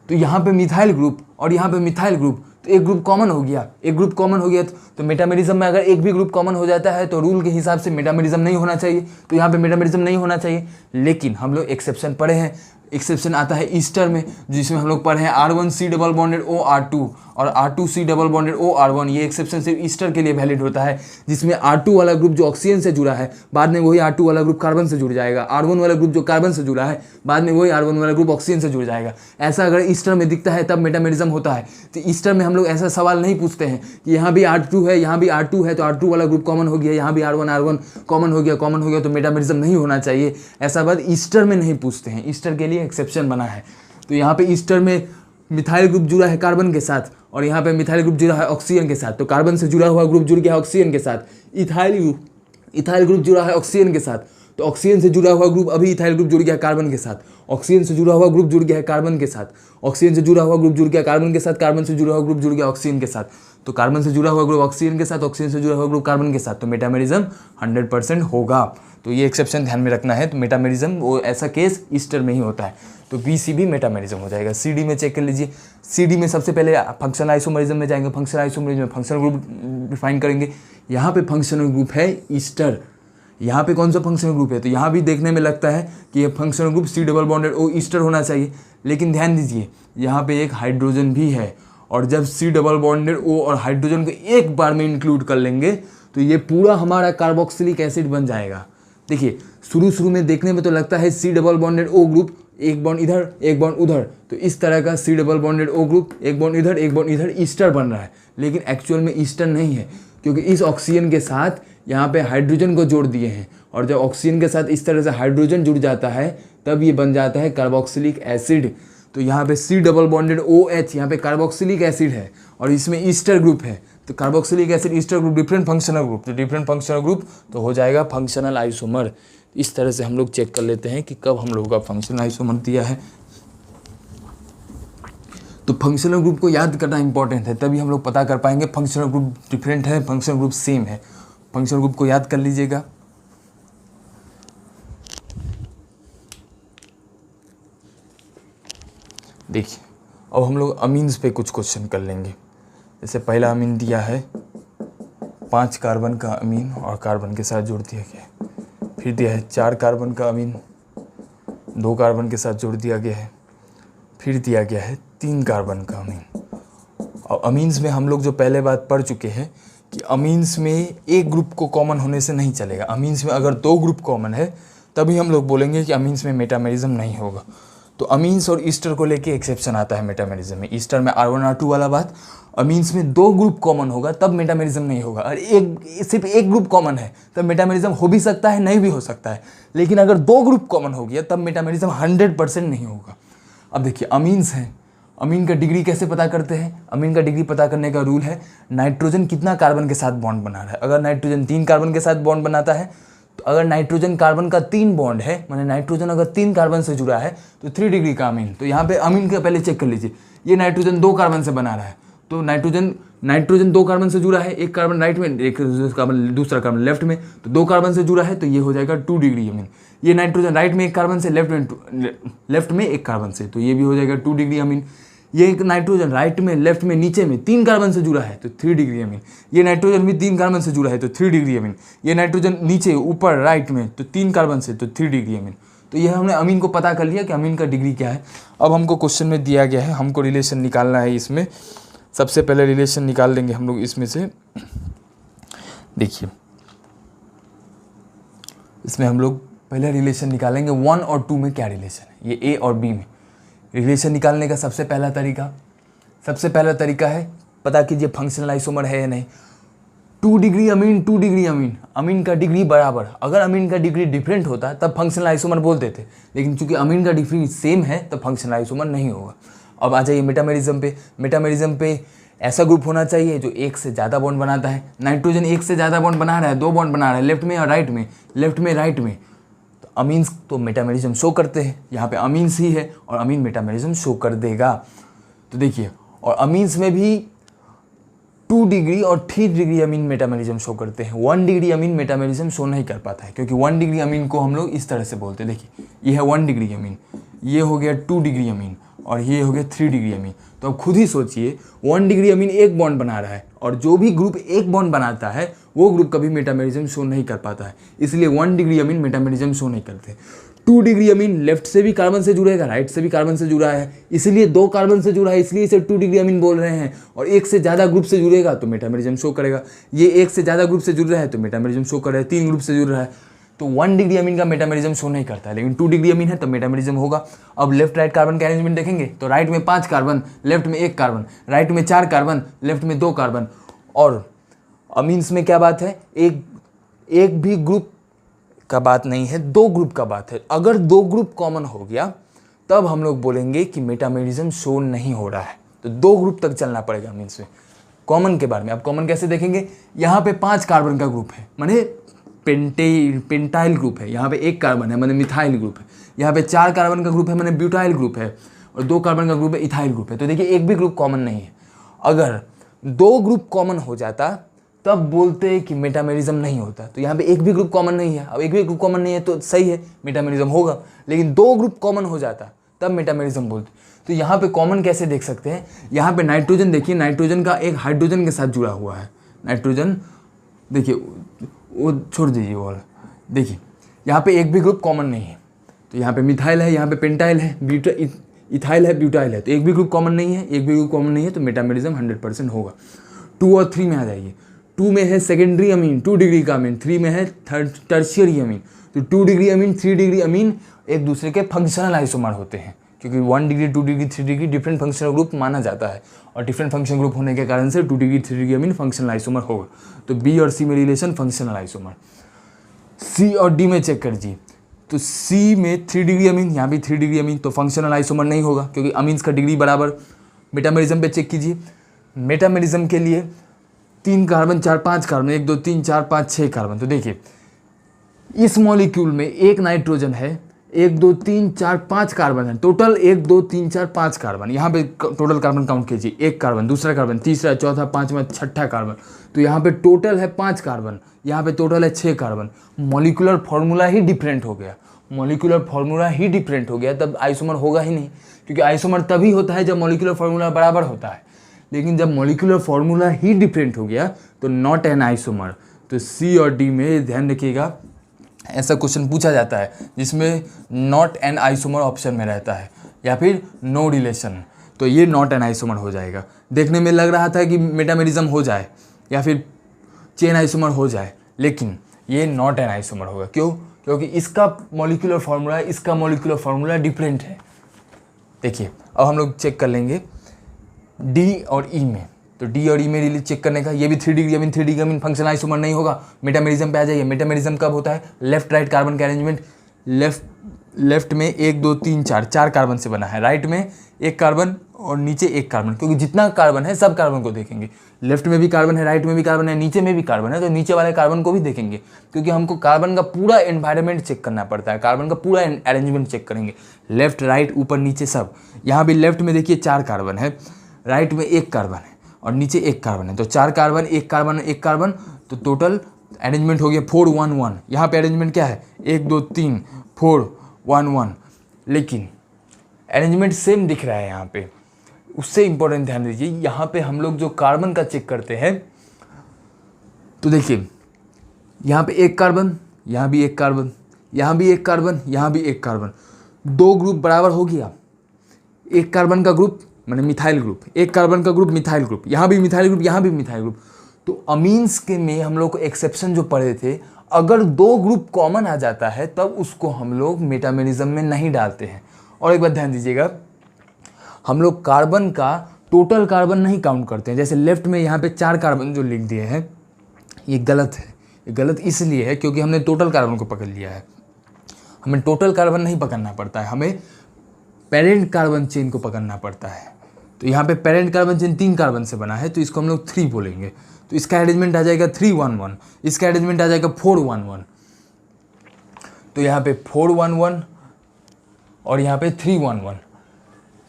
तो यहाँ पे मिथाइल ग्रुप और यहाँ पे मिथाइल ग्रुप, तो एक ग्रुप कॉमन हो गया। एक ग्रुप कॉमन हो गया तो मेटामेरिज्म में अगर एक भी ग्रुप कॉमन हो जाता है तो रूल के हिसाब से मेटामेरिज्म नहीं होना चाहिए, तो यहाँ पे मेटामेरिज्म नहीं होना चाहिए। लेकिन हम लोग एक्सेप्शन पढ़े हैं, एक्सेप्शन आता है ईस्टर में, जिसमें हम लोग पढ़े हैं R1C डबल बॉन्डेड OR2 और R2C डबल बॉन्डेड OR1। ये एक्सेप्शन सिर्फ ईस्टर के लिए वैलिड होता है, जिसमें R2 वाला ग्रुप जो ऑक्सीजन से जुड़ा है बाद में वही R2 वाला ग्रुप कार्बन से जुड़ जाएगा, R1 वाला ग्रुप जो कार्बन से जुड़ा है बाद में वही R1 वाला ग्रुप ऑक्सीजन से जुड़ जाएगा। ऐसा अगर ईस्टर में दिखता है तब मेटामेरिज्म होता है। तो ईस्टर में हम लोग ऐसा सवाल नहीं पूछते हैं कि यहाँ भी R2 है, यहाँ भी R2 है, तो R2 वाला ग्रुप कॉमन हो गया, यहाँ भी R1 कॉमन हो गया तो मेटामेरिज्म नहीं होना चाहिए। ऐसा बात ईस्टर में नहीं पूछते हैं, ईस्टर के लिए एक्सेप्शन बना है। तो यहाँ पे ईस्टर में मिथाइल ग्रुप जुड़ा है कार्बन के साथ और यहाँ पे मिथाइल ग्रुप जुड़ा है ऑक्सीजन के साथ, तो कार्बन से जुड़ा हुआ ग्रुप जुड़ गया ऑक्सीजन के साथ। इथाइल ग्रुप जुड़ा है ऑक्सीजन के साथ, तो ऑक्सीजन से जुड़ा हुआ ग्रुप अभी इथाइल ग्रुप जुड़ गया कार्बन के साथ, ऑक्सीजन से जुड़ा हुआ ग्रुप जुड़ गया है कार्बन के साथ, ऑक्सीजन से जुड़ा हुआ ग्रुप जुड़ गया कार्बन के साथ, कार्बन से जुड़ा हुआ ग्रुप जुड़ गया ऑक्सीजन के साथ, तो कार्बन से जुड़ा हुआ ग्रुप ऑक्सीजन के साथ, ऑक्सीजन से जुड़ा हुआ ग्रुप कार्बन के साथ, तो मेटामेरिज्म 100% होगा। तो ये एक्सेप्शन ध्यान में रखना है। तो मेटामेरिज्म वो ऐसा केस ईस्टर में ही होता है, तो बी सी भी मेटामेरिज्म हो जाएगा। सी डी में चेक कर लीजिए, सी डी में सबसे पहले फंक्शनल आइसोमरिज्म में जाएंगे, फंक्शनल आइसोमरिज्म में फंक्शनल ग्रुप डिफाइन करेंगे। यहाँ पे फंक्शनल ग्रुप है ईस्टर, यहाँ पे कौन सा फंक्शनल ग्रुप है, तो यहाँ भी देखने में लगता है कि ये functional group C double bonded O Easter होना चाहिए। लेकिन ध्यान दीजिए यहाँ पे एक हाइड्रोजन भी है, और जब C डबल बॉन्डेड O और हाइड्रोजन को एक बार में इंक्लूड कर लेंगे तो ये पूरा हमारा कार्बोक्सिलिक एसिड बन जाएगा। देखिए शुरू में देखने में तो लगता है C double bonded O group, एक बॉन्ड इधर एक बॉन्ड उधर, तो इस तरह का C double bonded O group, एक बॉन्ड इधर एक बॉन्ड इधर, ईस्टर बन रहा है। लेकिन एक्चुअल में ईस्टर नहीं है, क्योंकि इस ऑक्सीजन के साथ यहाँ पे हाइड्रोजन को जोड़ दिए हैं, और जब ऑक्सीजन के साथ इस तरह से हाइड्रोजन जुड़ जाता है तब ये बन जाता है कार्बोक्सिलिक एसिड। तो यहाँ पे C डबल बॉन्डेड OH, यहाँ पे कार्बोक्सिलिक एसिड है और इसमें ईस्टर ग्रुप है, तो carboxylic acid Easter group different functional group, तो डिफरेंट फंक्शनल ग्रुप तो हो जाएगा फंक्शनल आइसोमर। इस तरह से हम लोग चेक कर लेते हैं कि कब हम लोगों का फंक्शनल आइसोमर दिया है। तो फंक्शनल ग्रुप को याद करना इंपॉर्टेंट है, तभी हम लोग पता कर पाएंगे फंक्शनल ग्रुप डिफरेंट है, फंक्शनल ग्रुप सेम है। फंक्शनल ग्रुप को याद कर लीजिएगा। देखिए अब हम लोग अमीन्स पे कुछ क्वेश्चन कर लेंगे। जैसे पहला अमीन दिया है 5 कार्बन का अमीन और कार्बन के साथ जोड़ दिया गया है। फिर दिया है 4 कार्बन का अमीन 2 कार्बन के साथ जोड़ दिया गया है। फिर दिया गया है 3 कार्बन का अमीन और अमीन्स में हम लोग जो पहले बात पढ़ चुके हैं कि अमीन्स में एक ग्रुप को कॉमन होने से नहीं चलेगा। अमीन्स में अगर दो ग्रुप कॉमन है तभी हम लोग बोलेंगे कि अमीन्स में मेटामेरिज्म नहीं होगा। तो अमीन्स और ईस्टर को लेके एक्सेप्शन आता है मेटामेरिज्म में। ईस्टर में R1 R2 वाला बात, अमीन्स में दो ग्रुप कॉमन होगा तब मेटामेरिज्म नहीं होगा। और सिर्फ एक ग्रुप कॉमन है तब मेटामेरिज्म हो भी सकता है, नहीं भी हो सकता है। लेकिन अगर दो ग्रुप कॉमन हो गया तब मेटामेरिज्म 100% नहीं होगा। अब देखिए अमीन्स हैं, अमीन का डिग्री कैसे पता करते हैं? अमीन का डिग्री पता करने का रूल है नाइट्रोजन कितना कार्बन के साथ बॉन्ड बना रहा है। अगर नाइट्रोजन 3 कार्बन के साथ बॉन्ड बनाता है तो अगर नाइट्रोजन कार्बन का 3 बॉन्ड है, माने नाइट्रोजन अगर 3 कार्बन से जुड़ा है तो 3 डिग्री का अमीन। तो यहाँ पे अमीन का पहले चेक कर लीजिए, ये नाइट्रोजन 2 कार्बन से बना रहा है तो नाइट्रोजन 2 कार्बन से जुड़ा है, एक कार्बन राइट में, एक कार्बन दूसरा कार्बन लेफ्ट में, तो 2 कार्बन से जुड़ा है तो ये हो जाएगा 2 डिग्री अमीन। ये नाइट्रोजन राइट में एक कार्बन से, लेफ्ट में एक कार्बन से, तो ये भी हो जाएगा 2 डिग्री अमीन। ये एक नाइट्रोजन राइट में, लेफ्ट में, नीचे में 3 कार्बन से जुड़ा है तो 3 डिग्री अमीन। ये नाइट्रोजन भी 3 कार्बन से जुड़ा है तो 3 डिग्री अमीन। ये नाइट्रोजन नीचे, ऊपर, राइट में तो 3 कार्बन से तो 3 डिग्री अमीन। तो ये हमने अमीन को पता कर लिया कि अमीन का डिग्री क्या है। अब हमको क्वेश्चन में दिया गया है, हमको रिलेशन निकालना है। इसमें सबसे पहले रिलेशन निकाल लेंगे हम लोग इसमें से। देखिए इसमें हम लोग पहले रिलेशन निकालेंगे 1 और 2 में क्या रिलेशन है, ये A और B में रिलेशन निकालने का सबसे पहला तरीका है पता कीजिए फंक्शनल आइसोमर है या नहीं। 2 डिग्री अमीन, 2 डिग्री अमीन, अमीन का डिग्री बराबर। अगर अमीन का डिग्री डिफरेंट होता तब फंक्शनल आइसोमर बोलते थे, लेकिन चूंकि अमीन का डिग्री सेम है तब फंक्शनल आइसोमर नहीं होगा। अब आ जाइए मेटामेरिज्म पे। मेटामेरिज्म पे ऐसा ग्रुप होना चाहिए जो एक से ज़्यादा बॉन्ड बनाता है। नाइट्रोजन एक से ज़्यादा बॉन्ड बना रहा है, 2 बॉन्ड बना रहा है लेफ्ट में और राइट में, लेफ्ट में राइट में, तो अमीन्स तो मेटामेरिज्म शो करते हैं। यहाँ पे अमीन्स ही है और अमीन मेटामेरिज्म शो कर देगा। तो देखिए, और अमीन्स में भी 2 डिग्री और 3 डिग्री अमीन मेटामेरिज्म शो करते हैं। 1 डिग्री अमीन मेटामेरिज्म शो नहीं कर पाता है, क्योंकि 1 डिग्री अमीन को हम लोग इस तरह से बोलते हैं। देखिए ये है 1 डिग्री अमीन, ये हो गया 2 डिग्री अमीन और ये हो गया 3 डिग्री अमीन। तो अब खुद ही सोचिए 1 डिग्री अमीन एक बॉन्ड बना रहा है और जो भी ग्रुप एक बॉन्ड बनाता है वो ग्रुप कभी मेटामेरिज्म शो नहीं कर पाता है, इसलिए 1 डिग्री अमीन मेटामेरिज्म शो नहीं करते। 2 डिग्री अमीन लेफ्ट से भी कार्बन से जुड़ेगा, राइट से भी कार्बन से जुड़ा है, इसलिए 2 कार्बन से जुड़ा है, इसलिए इसे 2 डिग्री अमीन बोल रहे हैं। और एक से ज़्यादा ग्रुप से जुड़ेगा तो मेटामेरिज्म शो करेगा। ये एक से ज़्यादा ग्रुप से जुड़ रहा है तो मेटामेरिज्म शो कर रहा है, 3 ग्रुप से जुड़ रहा है तो 1 डिग्री अमीन का मेटामेरिज्म शो नहीं करता है, लेकिन 2 डिग्री अमीन है तो मेटामेरिज्म होगा। अब लेफ्ट राइट कार्बन का अरेंजमेंट देखेंगे तो राइट में 5 कार्बन, लेफ्ट में 1 कार्बन, राइट में 4 कार्बन, लेफ्ट में 2 कार्बन। और अमीन्स में क्या बात है, एक भी ग्रुप का बात नहीं है, 2 ग्रुप का बात है। अगर 2 ग्रुप कॉमन हो गया तब हम लोग बोलेंगे कि मेटामेरिज्म शो नहीं हो रहा है। तो 2 ग्रुप तक चलना पड़ेगा अमीन्स में। कॉमन के बारे में, अब कॉमन कैसे देखेंगे, यहाँ पे 5 कार्बन का ग्रुप है माने पेंटाइल ग्रुप है, यहाँ पे 1 कार्बन है माने मिथाइल ग्रुप है, यहाँ पे 4 कार्बन का ग्रुप है माने ब्यूटाइल ग्रुप है, और 2 कार्बन का ग्रुप है इथाइल ग्रुप है। तो देखिए एक भी ग्रुप कॉमन नहीं है। अगर 2 ग्रुप कॉमन हो जाता तब बोलते हैं कि मेटामेरिज्म नहीं होता। तो यहाँ पे एक भी ग्रुप कॉमन नहीं है। अब एक भी ग्रुप कॉमन नहीं है तो सही है, मेटामेरिज्म होगा, लेकिन 2 ग्रुप कॉमन हो जाता तब मेटामेरिज्म बोलते। तो यहाँ पे कॉमन कैसे देख सकते हैं, यहाँ पे नाइट्रोजन देखिए, नाइट्रोजन का एक हाइड्रोजन के साथ जुड़ा हुआ है। नाइट्रोजन देखिए, वो छोड़ दीजिए वो वाला, देखिए यहाँ पे एक भी ग्रुप कॉमन नहीं है। तो यहाँ पे मिथाइल है, यहाँ पे पेंटाइल है, इथाइल है, ब्यूटाइल है, तो एक भी ग्रुप कॉमन नहीं है। एक भी ग्रुप कॉमन नहीं है तो मेटामेरिज्म 100% होगा। 2 और 3 में आ जाइए। 2 में है सेकेंडरी अमीन, 2 डिग्री का अमीन, 3 में है टर्शियरी अमीन। तो 2 डिग्री अमीन, 3 डिग्री अमीन एक दूसरे के फंक्शनल आइसोमर होते हैं, क्योंकि 1 degree, 2 degree, 3 degree different functional group माना जाता है, और डिफरेंट फंक्शनल ग्रुप होने के कारण से 2 degree, 3 degree amine functional isomer होगा। तो बी और सी में रिलेशन फंक्शनल आइसोमर। सी और डी में चेक करिए, तो सी में 3 डिग्री अमीन, यहाँ भी 3 डिग्री अमीन, तो फंक्शनल आइसोमर नहीं होगा क्योंकि अमीन्स का डिग्री बराबर। मेटामेरिज्म पे चेक कीजिए, मेटामेरिज्म के लिए 3 कार्बन, 4, 5 कार्बन, 1, 2, 3, 4, 5, 6 कार्बन। तो देखिए इस मॉलिक्यूल में 1 नाइट्रोजन है, 1, 2, 3, 4, 5 कार्बन है, टोटल 1, 2, 3, 4, 5 कार्बन। यहाँ पे टोटल कार्बन काउंट कीजिए, 1 कार्बन, दूसरा कार्बन, तीसरा, चौथा, 5वां, 6ठा कार्बन। तो यहाँ पे टोटल है 5 कार्बन, यहाँ पे टोटल है 6 कार्बन। मॉलिक्यूलर फॉर्मूला ही डिफरेंट हो गया, मॉलिक्यूलर फॉर्मूला ही डिफरेंट हो गया, तब आइसोमर होगा ही नहीं, क्योंकि आइसोमर तभी होता है जब मॉलिक्यूलर फॉर्मूला बराबर होता है। लेकिन जब मॉलिक्यूलर फॉर्मूला ही डिफरेंट हो गया तो नॉट एन आइसोमर। तो सी और डी में ध्यान रखिएगा, ऐसा क्वेश्चन पूछा जाता है जिसमें नॉट एन आइसोमर ऑप्शन में रहता है या फिर नो रिलेशन। तो ये नॉट एन आइसोमर हो जाएगा। देखने में लग रहा था कि मेटामेरिज्म हो जाए या फिर चेन आइसोमर हो जाए, लेकिन ये नॉट एन आइसोमर होगा। क्यों? क्योंकि इसका मॉलिक्यूलर फार्मूला इसका मॉलिक्यूलर फार्मूला डिफरेंट है। देखिए अब हम लोग चेक कर लेंगे डी और ई में। तो डी और ई में रिलीज चेक करने का, ये भी 3D या 3D का मीन फंक्शनल आइसोमर नहीं होगा। मेटामेरिज्म पे आ जाइए। मेटामेरिज्म कब होता है? लेफ्ट राइट कार्बन का अरेंजमेंट, लेफ्ट में 1 2 3 4 कार्बन से बना है, राइट में 1 कार्बन और नीचे 1 कार्बन, क्योंकि जितना कार्बन है सब कार्बन को देखेंगे। लेफ्ट में भी कार्बन है, राइट में भी कार्बन है, नीचे में भी कार्बन है, तो नीचे वाले कार्बन को भी देखेंगे, क्योंकि हमको कार्बन का पूरा एनवायरनमेंट चेक करना पड़ता है, कार्बन का पूरा अरेंजमेंट चेक करेंगे, लेफ्ट राइट ऊपर नीचे सब। यहाँ भी लेफ्ट में देखिए 4 कार्बन है, राइट में 1 कार्बन है और नीचे 1 कार्बन है, तो 4 कार्बन 1 कार्बन 1 कार्बन, तो टोटल अरेंजमेंट हो गया 4 1 1। यहाँ पे अरेंजमेंट क्या है? 1 2 3 4 1 1, लेकिन अरेंजमेंट सेम दिख रहा है यहाँ पे। उससे इंपॉर्टेंट ध्यान दीजिए, यहाँ पे हम लोग जो कार्बन का चेक करते हैं, तो देखिए यहाँ पे 1 कार्बन, यहाँ भी 1 कार्बन, यहाँ भी 1 कार्बन, यहाँ भी 1 कार्बन, 2 ग्रुप बराबर हो गया। 1 कार्बन का ग्रुप माने मिथाइल ग्रुप, 1 कार्बन का ग्रुप मिथाइल ग्रुप, यहाँ भी मिथाइल ग्रुप, यहाँ भी मिथाइल ग्रुप। तो अमीन्स के में हम लोग को एक्सेप्शन जो पढ़े थे, अगर 2 ग्रुप कॉमन आ जाता है तब उसको हम लोग मेटामेरिज्म में नहीं डालते हैं। और एक बात ध्यान दीजिएगा, हम लोग कार्बन का टोटल कार्बन नहीं काउंट करते हैं। जैसे लेफ्ट में यहाँ पे 4 कार्बन जो लिख दिए हैं, ये गलत है। ये गलत इसलिए है क्योंकि हमने टोटल कार्बन को पकड़ लिया है। हमें टोटल कार्बन नहीं पकड़ना पड़ता है, हमें पेरेंट कार्बन चेन को पकड़ना पड़ता है। तो यहाँ पे पेरेंट कार्बन चेन 3 कार्बन से बना है, तो इसको हम लोग 3 बोलेंगे। तो इसका अरेंजमेंट आ जाएगा 3 1 1, इसका अरेंजमेंट आ जाएगा 4 1 1। तो यहाँ पे 4 1 1 और यहाँ पे 3 1 1।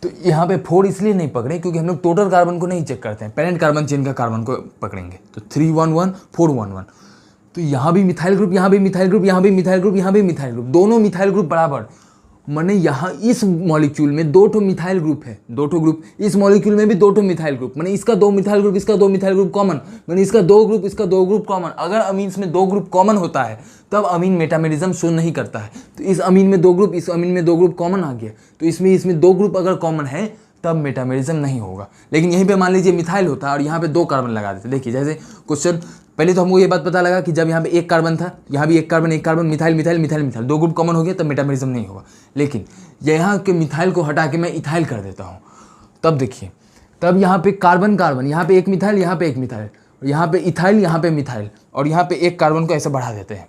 तो यहाँ पे 4 इसलिए नहीं पकड़े क्योंकि हम लोग टोटल कार्बन को नहीं चेक करते हैं, पेरेंट कार्बन चेन का कार्बन को पकड़ेंगे। तो 3 1 1 4 1 1। तो यहाँ भी मिथाइल ग्रुप, यहाँ भी मिथाइल ग्रुप, यहाँ भी मिथाइल ग्रुप, यहाँ भी मिथाइल ग्रुप, दोनों मिथाइल ग्रुप बराबर। माने यहाँ इस मॉलिक्यूल में 2 ठो मिथाइल ग्रुप है, 2 ठो ग्रुप, इस मॉलिक्यूल में भी 2 ठो मिथाइल ग्रुप, माने इसका 2 मिथाइल ग्रुप, इसका 2 मिथाइल ग्रुप कॉमन, माने इसका 2 ग्रुप, इसका 2 ग्रुप कॉमन। अगर अमीन्स में 2 ग्रुप कॉमन होता है तब अमीन मेटामेरिज्म शो नहीं करता है। तो इस अमीन में 2 ग्रुप, इस अमीन में 2 ग्रुप कॉमन आ गया, तो इसमें 2 ग्रुप अगर कॉमन है तब मेटामेरिज्म नहीं होगा। लेकिन यहीं पे मान लीजिए मिथाइल होता है और यहाँ पे 2 कार्बन लगा देते। देखिए जैसे क्वेश्चन, पहले तो हमको ये बात पता लगा कि जब यहाँ पे 1 कार्बन था, यहाँ भी 1 carbon 1 carbon, methyl methyl methyl methyl, 2 group common हो गया, तब मेटामेरिज्म नहीं होगा। लेकिन यहाँ के मिथाइल को हटा के मैं इथाइल कर देता हूँ, तब देखिए, तब यहाँ पे कार्बन कार्बन, यहाँ पे 1 मिथाइल, यहाँ पे 1 मिथाइल, यहाँ पे इथाइल, यहाँ पे मिथाइल, और यहाँ पे 1 कार्बन को ऐसे बढ़ा देते हैं।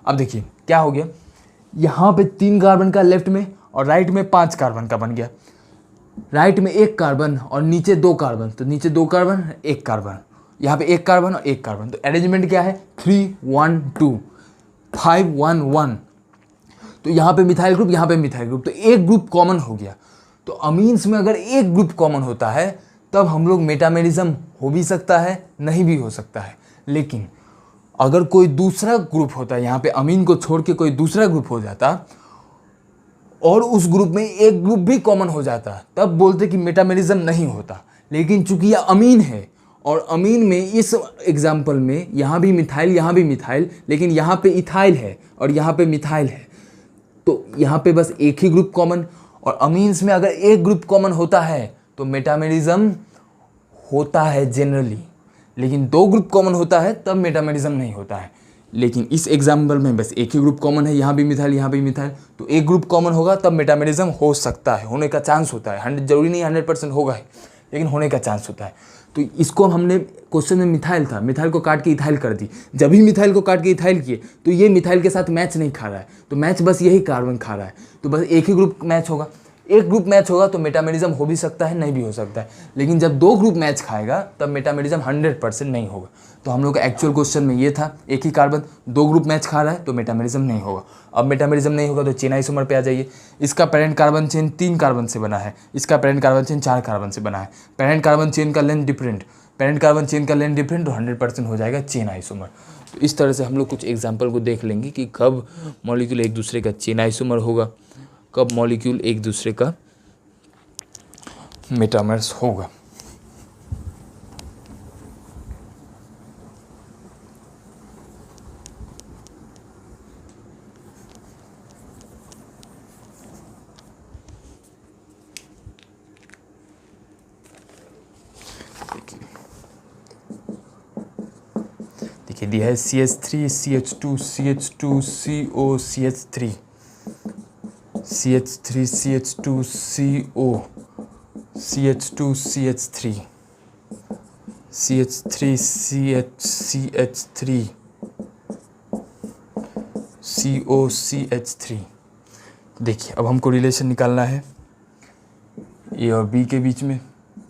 अब देखिए क्या हो गया, यहाँ पे 3 कार्बन का लेफ्ट में और राइट में 5 कार्बन का बन गया। राइट में 1 कार्बन और नीचे 2 कार्बन, तो नीचे 2 कार्बन 1 कार्बन, यहाँ पे 1 कार्बन और 1 कार्बन। तो अरेंजमेंट क्या है? 3 1 2 5 1 1। तो यहाँ पे मिथाइल ग्रुप, यहाँ पे मिथाइल ग्रुप, तो एक ग्रुप कॉमन हो गया। तो अमीन्स में अगर एक ग्रुप कॉमन होता है तब हम लोग मेटामेरिज्म हो भी सकता है, नहीं भी हो सकता है। लेकिन अगर कोई दूसरा ग्रुप होता है, यहाँ पे अमीन को छोड़ के कोई दूसरा ग्रुप हो जाता और उस ग्रुप में एक ग्रुप भी कॉमन हो जाता, तब बोलते कि मेटामेरिज्म नहीं होता। लेकिन चूंकि यह अमीन है और अमीन में इस एग्जाम्पल में यहाँ भी मिथाइल, यहाँ भी मिथाइल, लेकिन यहाँ पे इथाइल है और यहाँ पे मिथाइल है, तो यहाँ पे बस एक ही ग्रुप कॉमन। और अमीन्स में अगर एक ग्रुप कॉमन होता है तो मेटामेरिज्म होता है जनरली, लेकिन 2 ग्रुप कॉमन होता है तब मेटामेरिज्म नहीं होता है। लेकिन इस एग्जाम्पल में बस एक ही ग्रुप कॉमन है, यहाँ भी मिथाइल, यहाँ भी मिथाइल, तो एक ग्रुप कॉमन होगा तब मेटामेरिज्म हो सकता है, होने का चांस होता है। 100 जरूरी नहीं 100% होगा है, लेकिन होने का चांस होता है। तो इसको हमने क्वेश्चन में मिथाइल था, मिथाइल को काट के इथाइल कर दी। जब भी मिथाइल को काट के इथाइल किए तो ये मिथाइल के साथ मैच नहीं खा रहा है, तो मैच बस यही कार्बन खा रहा है, तो बस एक ही ग्रुप मैच होगा। एक ग्रुप मैच होगा तो मेटामेरिज्म हो भी सकता है, नहीं भी हो सकता है। लेकिन जब 2 ग्रुप मैच खाएगा तब मेटामेरिज्म 100% नहीं होगा। तो हम लोग का एक्चुअल क्वेश्चन में ये था, एक ही कार्बन 2 ग्रुप मैच खा रहा है तो मेटामेरिज्म नहीं होगा। अब मेटामेरिज्म नहीं होगा तो चेन आइसोमर पे आ जाइए। इसका पेरेंट कार्बन चेन 3 कार्बन से बना है, इसका पेरेंट कार्बन चेन 4 कार्बन से बना है। पेरेंट कार्बन चेन का length different, parent carbon chain का लेंथ डिफरेंट, तो 100% हो जाएगा चेन आइसोमर। तो इस तरह से हम लोग कुछ एग्जाम्पल को देख लेंगे कि कब मॉलिक्यूल एक दूसरे का चेन आइसोमर होगा, कब मॉलिक्यूल एक दूसरे का मेटामर्स होगा। देखिए दिया है CH3 CH2 CH2 CO CH3 CH3 CH2 CO CH2 CH3 CH3 CH3 CO CH3। देखिए अब हमको रिलेशन निकालना है ए और बी के बीच में,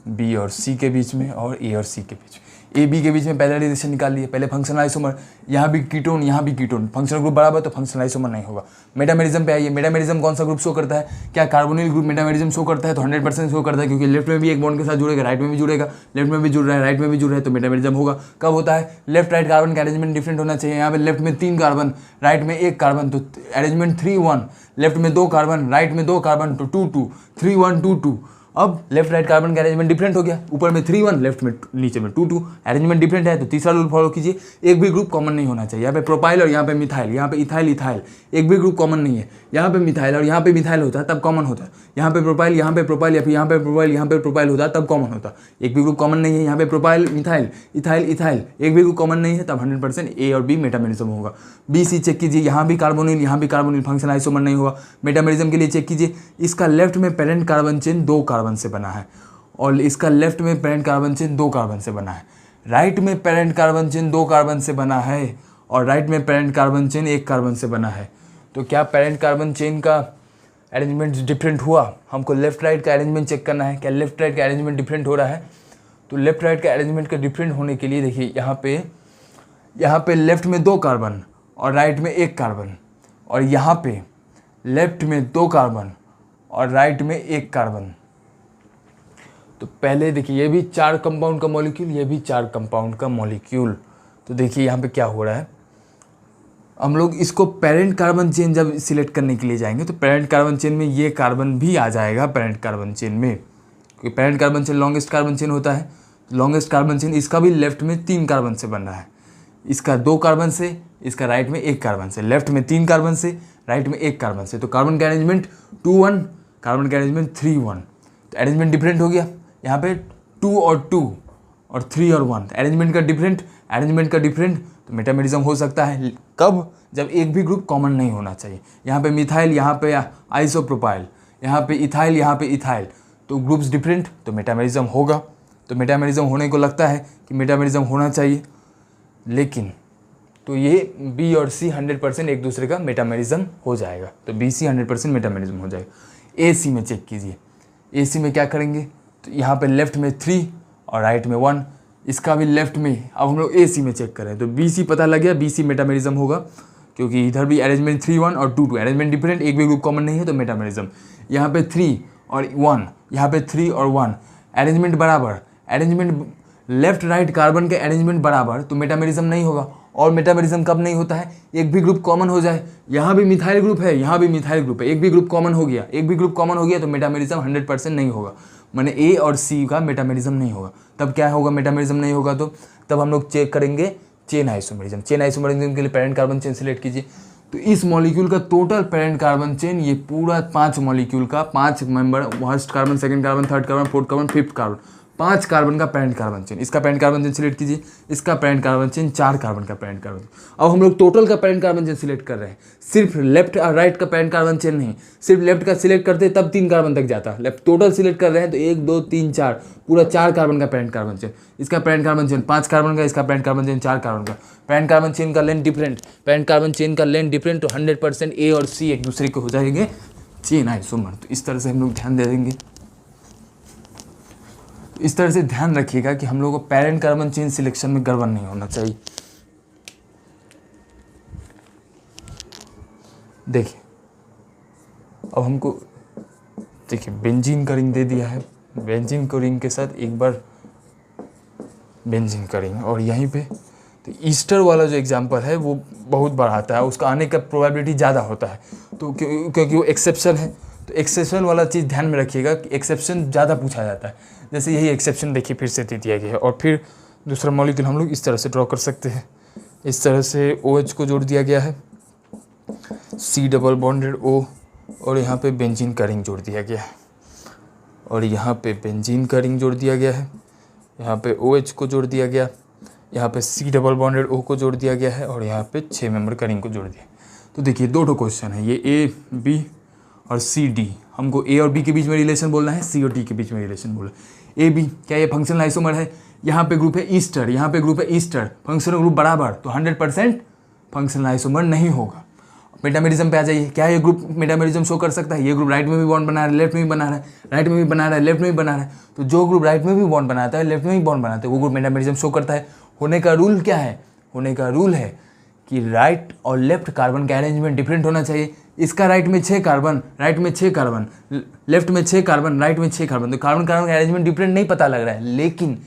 बी और सी के बीच में, और ए और सी के बीच में। ए बी के बीच में पहला रिलेशन निकाल लिए, पहले फंक्शनल आइसोमर, यहाँ भी कीटोन यहाँ भी कीटोन, फंक्शनल ग्रुप बराबर तो फंक्शनल आइसोमर नहीं होगा। मेटामेरिज्म पे आइए, मेटामेरिज्म कौन सा ग्रुप शो करता है, क्या कार्बोनिल ग्रुप मेटामेरिज्म शो करता है, तो 100% शो करता है, क्योंकि लेफ्ट में भी एक बॉन्ड के साथ जुड़ेगा, राइट में भी जुड़ेगा, लेफ्ट में भी जुड़ रहा है, राइट में भी जुड़ रहा है, तो मेटामेरिज्म होगा। कब होता है, लेफ्ट राइट कार्बन का अरेंजमेंट डिफरेंट होना चाहिए। यहाँ पे लेफ्ट में 3 कार्बन, राइट में 1 कार्बन, तो अरेंजमेंट 3-1, लेफ्ट में 2 कार्बन, राइट में 2 कार्बन, तो 2-2, 3-1-2-2। अब लेफ्ट राइट कार्बन का अरेंजमेंट डिफरेंट हो गया, ऊपर में 3-1, लेफ्ट में नीचे में 2-2, अरेंजमेंट डिफरेंट है, तो तीसरा रूल फॉलो कीजिए, एक भी ग्रुप कॉमन नहीं होना चाहिए। यहाँ पे प्रोपाइल और यहाँ पे मिथाइल, यहाँ पे इथाइल इथाइल, एक भी ग्रुप कॉमन नहीं है। यहाँ पे मिथाइल और यहाँ पे मिथाइल होता है तब कॉमन होता है, यहाँ पे प्रोपाइल यहाँ पे प्रोपाइल, या फिर यहाँ पे प्रोपाइल यहाँ पे प्रोपाइल होता है तब कॉमन होता है। एक भी ग्रुप कॉमन नहीं है, यहाँ पे प्रोपाइल मिथाइल इथाइल इथाइल, एक भी ग्रुप कॉमन नहीं है, तब 100% ए और बी मेटामेरिज्म होगा। बी सी चेक कीजिए, यहाँ भी कार्बोनिल फंक्शनल आइसोमर नहीं होगा। मेटामेरिज्म के लिए चेक कीजिए, इसका लेफ्ट में पेरेंट कार्बन चेन 2 कार्बन से बना है, और इसका लेफ्ट में पेरेंट कार्बन चेन 2 कार्बन से बना है। राइट में पेरेंट कार्बन चेन 2 कार्बन से बना है, और राइट में पेरेंट कार्बन चेन 1 कार्बन से बना है। तो क्या पेरेंट कार्बन चेन का अरेंजमेंट डिफरेंट हुआ? हमको लेफ्ट राइट का अरेंजमेंट चेक करना है, क्या लेफ्ट राइट का अरेंजमेंट डिफरेंट हो रहा है? तो लेफ्ट राइट का अरेंजमेंट का डिफरेंट होने के लिए देखिए यहाँ पे लेफ्ट में 2 कार्बन और राइट में 1 कार्बन, और यहाँ पे लेफ्ट में 2 कार्बन और राइट में 1 कार्बन। तो पहले देखिए ये भी 4 कंपाउंड का मॉलिक्यूल, ये भी 4 कंपाउंड का मॉलिक्यूल। तो देखिए यहाँ पे क्या हो रहा है, हम लोग इसको पेरेंट कार्बन चेन जब सिलेक्ट करने के लिए जाएंगे तो पेरेंट कार्बन चेन में ये कार्बन भी आ जाएगा पेरेंट कार्बन चेन में, क्योंकि parent carbon chain longest carbon chain होता है। लॉन्गेस्ट कार्बन चेन इसका भी लेफ्ट में 3 कार्बन से बन रहा है, इसका 2 कार्बन से, इसका राइट में 1 कार्बन से, लेफ्ट में 3 कार्बन से, राइट में 1 कार्बन से। तो कार्बन का अरेंजमेंट 2-1, कार्बन का अरेंजमेंट 3-1, तो अरेंजमेंट डिफरेंट हो गया। यहाँ पे 2 और 2 और 3 और 1, अरेंजमेंट का डिफरेंट, तो मेटामेरिज्म हो सकता है। कब? जब एक भी ग्रुप कॉमन नहीं होना चाहिए। यहाँ पे मिथाइल, यहाँ पे आइसोप्रोपाइल, यहाँ पे इथाइल, यहाँ पे इथाइल, तो ग्रुप्स डिफरेंट, तो मेटामेरिज्म होगा। तो मेटामेरिज्म होने को लगता है कि मेटामेरिज्म होना चाहिए, लेकिन तो ये बी और सी 100% एक दूसरे का मेटामेरिज्म हो जाएगा, तो बी सी 100% मेटामेरिज्म हो जाएगा। ए सी में चेक कीजिए, ए सी में क्या करेंगे, तो यहाँ पे लेफ्ट में 3 और राइट में 1, इसका भी लेफ्ट में। अब हम लोग ए सी में चेक करें तो बी सी पता लग गया, बी सी मेटामेरिज्म होगा, क्योंकि इधर भी अरेंजमेंट 3-1 और 2-2, अरेंजमेंट डिफरेंट, एक भी ग्रुप कॉमन नहीं है, तो मेटामेरिज्म। यहाँ पे 3 और 1, यहाँ पे 3 और 1, अरेंजमेंट बराबर, अरेंजमेंट लेफ्ट राइट कार्बन के अरेंजमेंट बराबर, तो मेटामेरिज्म नहीं होगा। और मेटामेरिज्म कब नहीं होता है? एक भी ग्रुप कॉमन हो जाए, यहाँ भी मिथाइल ग्रुप है, यहाँ भी मिथाइल ग्रुप है, एक भी ग्रुप कॉमन हो गया, तो मेटामेरिज्म 100% नहीं होगा, माने ए और सी का मेटामेरिज्म नहीं होगा। तब क्या होगा? मेटामेरिज्म नहीं होगा तो तब हम लोग चेक करेंगे चेन आइसोमेरिज्म। चेन आइसोमेरिज्म के लिए पेरेंट कार्बन चेन सिलेक्ट कीजिए, तो इस मॉलिक्यूल का टोटल पेरेंट कार्बन चेन, ये पूरा 5 मॉलिक्यूल का 5 member, first carbon, second carbon, third carbon, fourth carbon, fifth carbon, 5 carbon का पेरेंट कार्बन चेन। इसका पेरेंट कार्बन चेन सिलेक्ट कीजिए, इसका पेरेंट कार्बन चेन 4 कार्बन का पेरेंट कार्बन चेन। अब हम लोग टोटल का पेरेंट कार्बन चेन सिलेक्ट कर रहे हैं, सिर्फ लेफ्ट और राइट का पेरेंट कार्बन चेन नहीं, सिर्फ लेफ्ट का सिलेक्ट करते तब 3 कार्बन तक जाता। लेफ्ट टोटल सिलेक्ट कर रहे हैं तो 1 2 3 4, पूरा 4 कार्बन का पेरेंट कार्बन चेन। इसका पेरेंट कार्बन चेन 5 कार्बन का, इसका पेरेंट कार्बन चेन 4 कार्बन का। पेरेंट कार्बन चेन का length different, parent carbon chain का लेंथ डिफरेंट, तो 100% ए और सी एक दूसरे के हो जाएंगे चेन आइसोमर। तो इस तरह से हम लोग ध्यान दे देंगे। इस तरह से ध्यान रखिएगा कि हम लोग को पेरेंट कार्बन चेन सिलेक्शन में गड़बड़ नहीं होना चाहिए। देखिए अब हमको देखिए बेंजीन का रिंग दे दिया है, बेंजीन को रिंग के साथ एक बार बेंजीन का रिंग, और यहीं पे तो ईस्टर वाला जो एग्जांपल है वो बहुत बार आता है, उसका आने का प्रोबेबिलिटी ज़्यादा होता है, तो क्योंकि वो एक्सेप्शन है, तो एक्सेप्शन वाला चीज़ ध्यान में रखिएगा कि एक्सेप्शन ज़्यादा पूछा जाता है। जैसे यही एक्सेप्शन देखिए फिर से दे दिया गया है, और फिर दूसरा मॉलिक्यूल हम लोग इस तरह से ड्रॉ कर सकते हैं। इस तरह से OH को जोड़ दिया गया है, C डबल बॉन्डेड O, और यहाँ पे बेंजीन का रिंग जोड़ दिया गया है, और यहाँ पे बेंजीन का रिंग जोड़ दिया गया है, यहाँ पे OH को जोड़ दिया गया। यहाँ पे C डबल बॉन्डेड O को जोड़ दिया गया है और यहाँ पे 6 मेंबर का रिंग को जोड़ दिया। तो देखिए 2 क्वेश्चन है, ये A B और C D। हमको A और B के बीच में रिलेशन बोलना है, C और D के बीच में रिलेशन बोलना है। A B क्या ये फंक्शनल आइसोमर है, यहाँ पे ग्रुप है ईस्टर, यहाँ पे ग्रुप है ईस्टर, फंक्शनल ग्रुप बराबर, तो 100% फंक्शनल आइसोमर नहीं होगा। मेटामेरिज्म पे आ जाइए, क्या ये ग्रुप मेटामेरिज्म शो कर सकता है, ये ग्रुप राइट में भी बॉन्ड बना रहा है, लेफ्ट में भी बना रहा है, राइट में भी बना रहा है, लेफ्ट में भी बना रहा है, तो जो ग्रुप राइट में भी बॉन्ड बनाता है, लेफ्ट में भी बॉन्ड बनाता है, वो ग्रुप मेटामेरिज्म शो करता है। होने का रूल क्या है, होने का रूल है कि राइट और लेफ्ट कार्बन का अरेंजमेंट डिफरेंट होना चाहिए। इसका राइट में 6 कार्बन, राइट में 6 कार्बन, लेफ्ट में 6 कार्बन, राइट में 6 कार्बन, तो कार्बन कार्बन का अरेंजमेंट डिफरेंट नहीं पता लग रहा है। लेकिन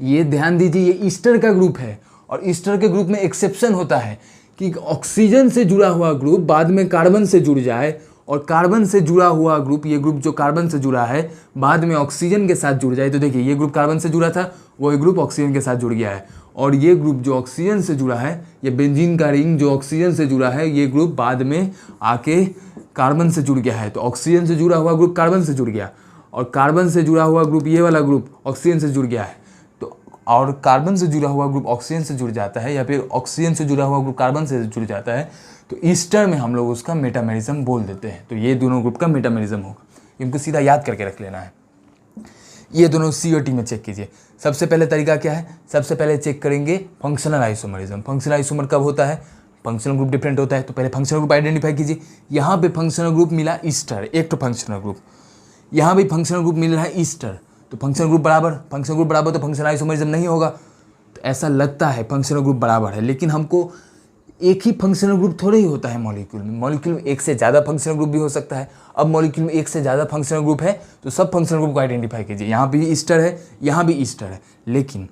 ये ध्यान दीजिए, ये ईस्टर का ग्रुप है और ईस्टर के ग्रुप में एक्सेप्शन होता है कि ऑक्सीजन से जुड़ा हुआ ग्रुप बाद में कार्बन से जुड़ जाए, और कार्बन से जुड़ा हुआ ग्रुप, ये ग्रुप जो कार्बन से जुड़ा है बाद में ऑक्सीजन के साथ जुड़ जाए। तो देखिए ये ग्रुप कार्बन से जुड़ा था, वही ग्रुप ऑक्सीजन के साथ जुड़ गया है, और ये ग्रुप जो ऑक्सीजन से जुड़ा है, ये बेंजीन का रिंग जो ऑक्सीजन से जुड़ा है, ये ग्रुप बाद में आके कार्बन से जुड़ गया है। तो ऑक्सीजन से जुड़ा हुआ ग्रुप कार्बन से जुड़ गया, और कार्बन से जुड़ा हुआ ग्रुप ये वाला ग्रुप ऑक्सीजन से जुड़ गया है। तो और कार्बन से जुड़ा हुआ ग्रुप ऑक्सीजन से जुड़ जाता है, या फिर ऑक्सीजन से जुड़ा हुआ ग्रुप कार्बन से जुड़ जाता है, तो ईस्टर में हम लोग उसका मेटामेरिज्म बोल देते हैं। तो ये दोनों ग्रुप का मेटामेरिज्म होगा, इनको सीधा याद करके रख लेना है। ये दोनों C और T में चेक कीजिए। सबसे पहले तरीका क्या है, सबसे पहले चेक करेंगे फंक्शनल आइसोमरिज्म। फंक्शनल आइसोमर कब होता है, फंक्शनल ग्रुप डिफरेंट होता है, तो पहले फंक्शनल ग्रुप आइडेंटिफाई कीजिए। यहाँ पे फंक्शनल ग्रुप मिला ईस्टर, एक तो फंक्शनल ग्रुप, यहाँ भी फंक्शनल ग्रुप मिल रहा है ईस्टर, तो फंक्शनल ग्रुप बराबर, फंक्शनल ग्रुप बराबर तो फंक्शनल आइसोमरिज्म नहीं होगा। तो ऐसा लगता है फंक्शनल ग्रुप बराबर है, लेकिन हमको एक ही फंक्शनल ग्रुप थोड़ा ही होता है मॉलिक्यूल में, मॉलिक्यूल में एक से ज़्यादा फंक्शनल ग्रुप भी हो सकता है। अब मॉलिक्यूल में एक से ज़्यादा फंक्शनल ग्रुप है, तो सब फंक्शनल ग्रुप को आइडेंटिफाई कीजिए। यहाँ भी ईस्टर है, यहाँ भी ईस्टर है, लेकिन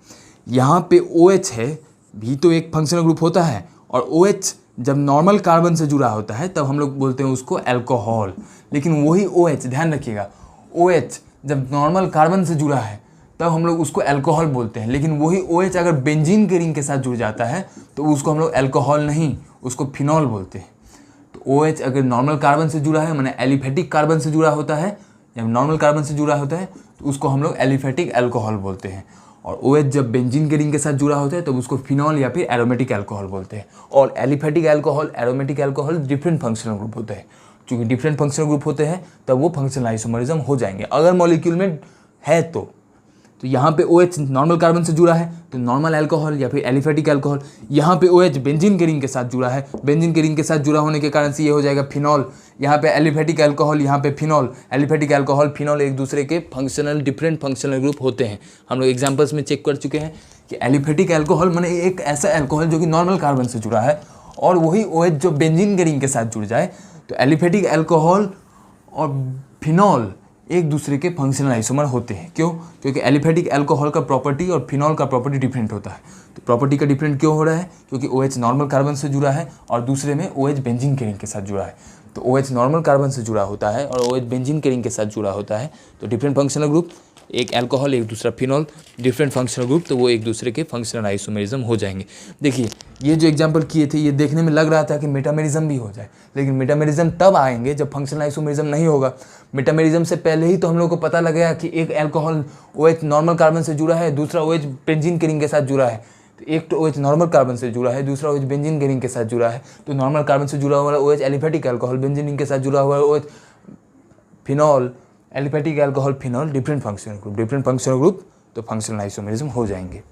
यहाँ पे OH है भी तो एक फंक्शनल ग्रुप होता है, और OH जब नॉर्मल कार्बन से जुड़ा होता है तब हम लोग बोलते हैं उसको अल्कोहल। लेकिन वही OH, ध्यान रखिएगा, OH जब नॉर्मल कार्बन से जुड़ा है तब हम लोग उसको अल्कोहल बोलते हैं, लेकिन वही OH अगर बेंजीन के रिंग के साथ जुड़ जाता है तो उसको हम लोग अल्कोहल नहीं, उसको फिनॉल बोलते हैं। तो OH अगर नॉर्मल कार्बन से जुड़ा है, माने एलिफेटिक कार्बन से जुड़ा होता है, जब नॉर्मल कार्बन से जुड़ा होता है तो उसको हम लोग एलिफेटिक अल्कोहल बोलते हैं, और OH जब बेंजीन के रिंग के साथ जुड़ा होता है तो उसको फिनॉल या फिर एरोमेटिक अल्कोहल बोलते हैं। और aliphatic alcohol, aromatic alcohol different functional group होते हैं। चूँकि डिफरेंट फंक्शनल ग्रुप होते हैं तब वो फंक्शनल आइसोमरिज्म हो जाएंगे अगर मॉलिक्यूल में है तो यहाँ पे OH नॉर्मल कार्बन से जुड़ा है तो नॉर्मल अल्कोहल या फिर एलिफेटिक अल्कोहल। यहाँ पे OH बेंजीन के रिंग के साथ जुड़ा है, बेंजीन के रिंग के साथ जुड़ा होने के कारण से ये हो जाएगा फिनॉल। यहाँ पे एलिफेटिक अल्कोहल, यहाँ पे फिनॉल, एलिफेटिक अल्कोहल फिनॉल एक दूसरे के फंक्शनल डिफरेंट फंक्शनल ग्रुप होते हैं। हम लोग एग्जाम्पल्स में चेक कर चुके हैं कि एलिफेटिक अल्कोहल माने एक ऐसा अल्कोहल जो कि नॉर्मल कार्बन से जुड़ा है, और वही OH जो बेंजीन के रिंग के साथ जुड़ जाए, तो एलिफेटिक अल्कोहल और फिनॉल एक दूसरे के फंक्शनल आइसोमर होते हैं। क्यों? क्योंकि एलिफेटिक अल्कोहल का प्रॉपर्टी और फिनॉल का प्रॉपर्टी डिफरेंट होता है। तो प्रॉपर्टी का डिफरेंट क्यों हो रहा है? क्योंकि OH नॉर्मल कार्बन से जुड़ा है और दूसरे में OH बेंजीन के रिंग के साथ जुड़ा है। तो OH नॉर्मल कार्बन से जुड़ा होता है और OH बेंजीन के रिंग के साथ जुड़ा होता है, तो डिफरेंट फंक्शनल ग्रुप, एक अल्कोहल एक दूसरा फिनॉल, डिफरेंट फंक्शनल ग्रुप, तो वो एक दूसरे के फंक्शनल आइसोमेरिज्म हो जाएंगे। देखिए ये जो एग्जांपल किए थे ये देखने में लग रहा था कि मेटामेरिज्म भी हो जाए, लेकिन मेटामेरिज्म तब आएंगे जब फंक्शनल आइसोमेरिज्म नहीं होगा। मेटामेरिज्म से पहले ही तो हम लोग को पता लग गया कि एक अल्कोहल OH नॉर्मल कार्बन से जुड़ा है, दूसरा OH बेंजीन के रिंग के साथ जुड़ा है। तो एक तो OH नॉर्मल कार्बन से जुड़ा है, दूसरा OH बेंजीन के रिंग के साथ जुड़ा है। तो नॉर्मल कार्बन से जुड़ा हुआ OH aliphatic alcohol, benzene ring के साथ जुड़ा हुआ OH phenol, aliphatic alcohol phenol, different functional group, different functional group, तो फंक्शनल आइसोमेरिज्म हो जाएंगे।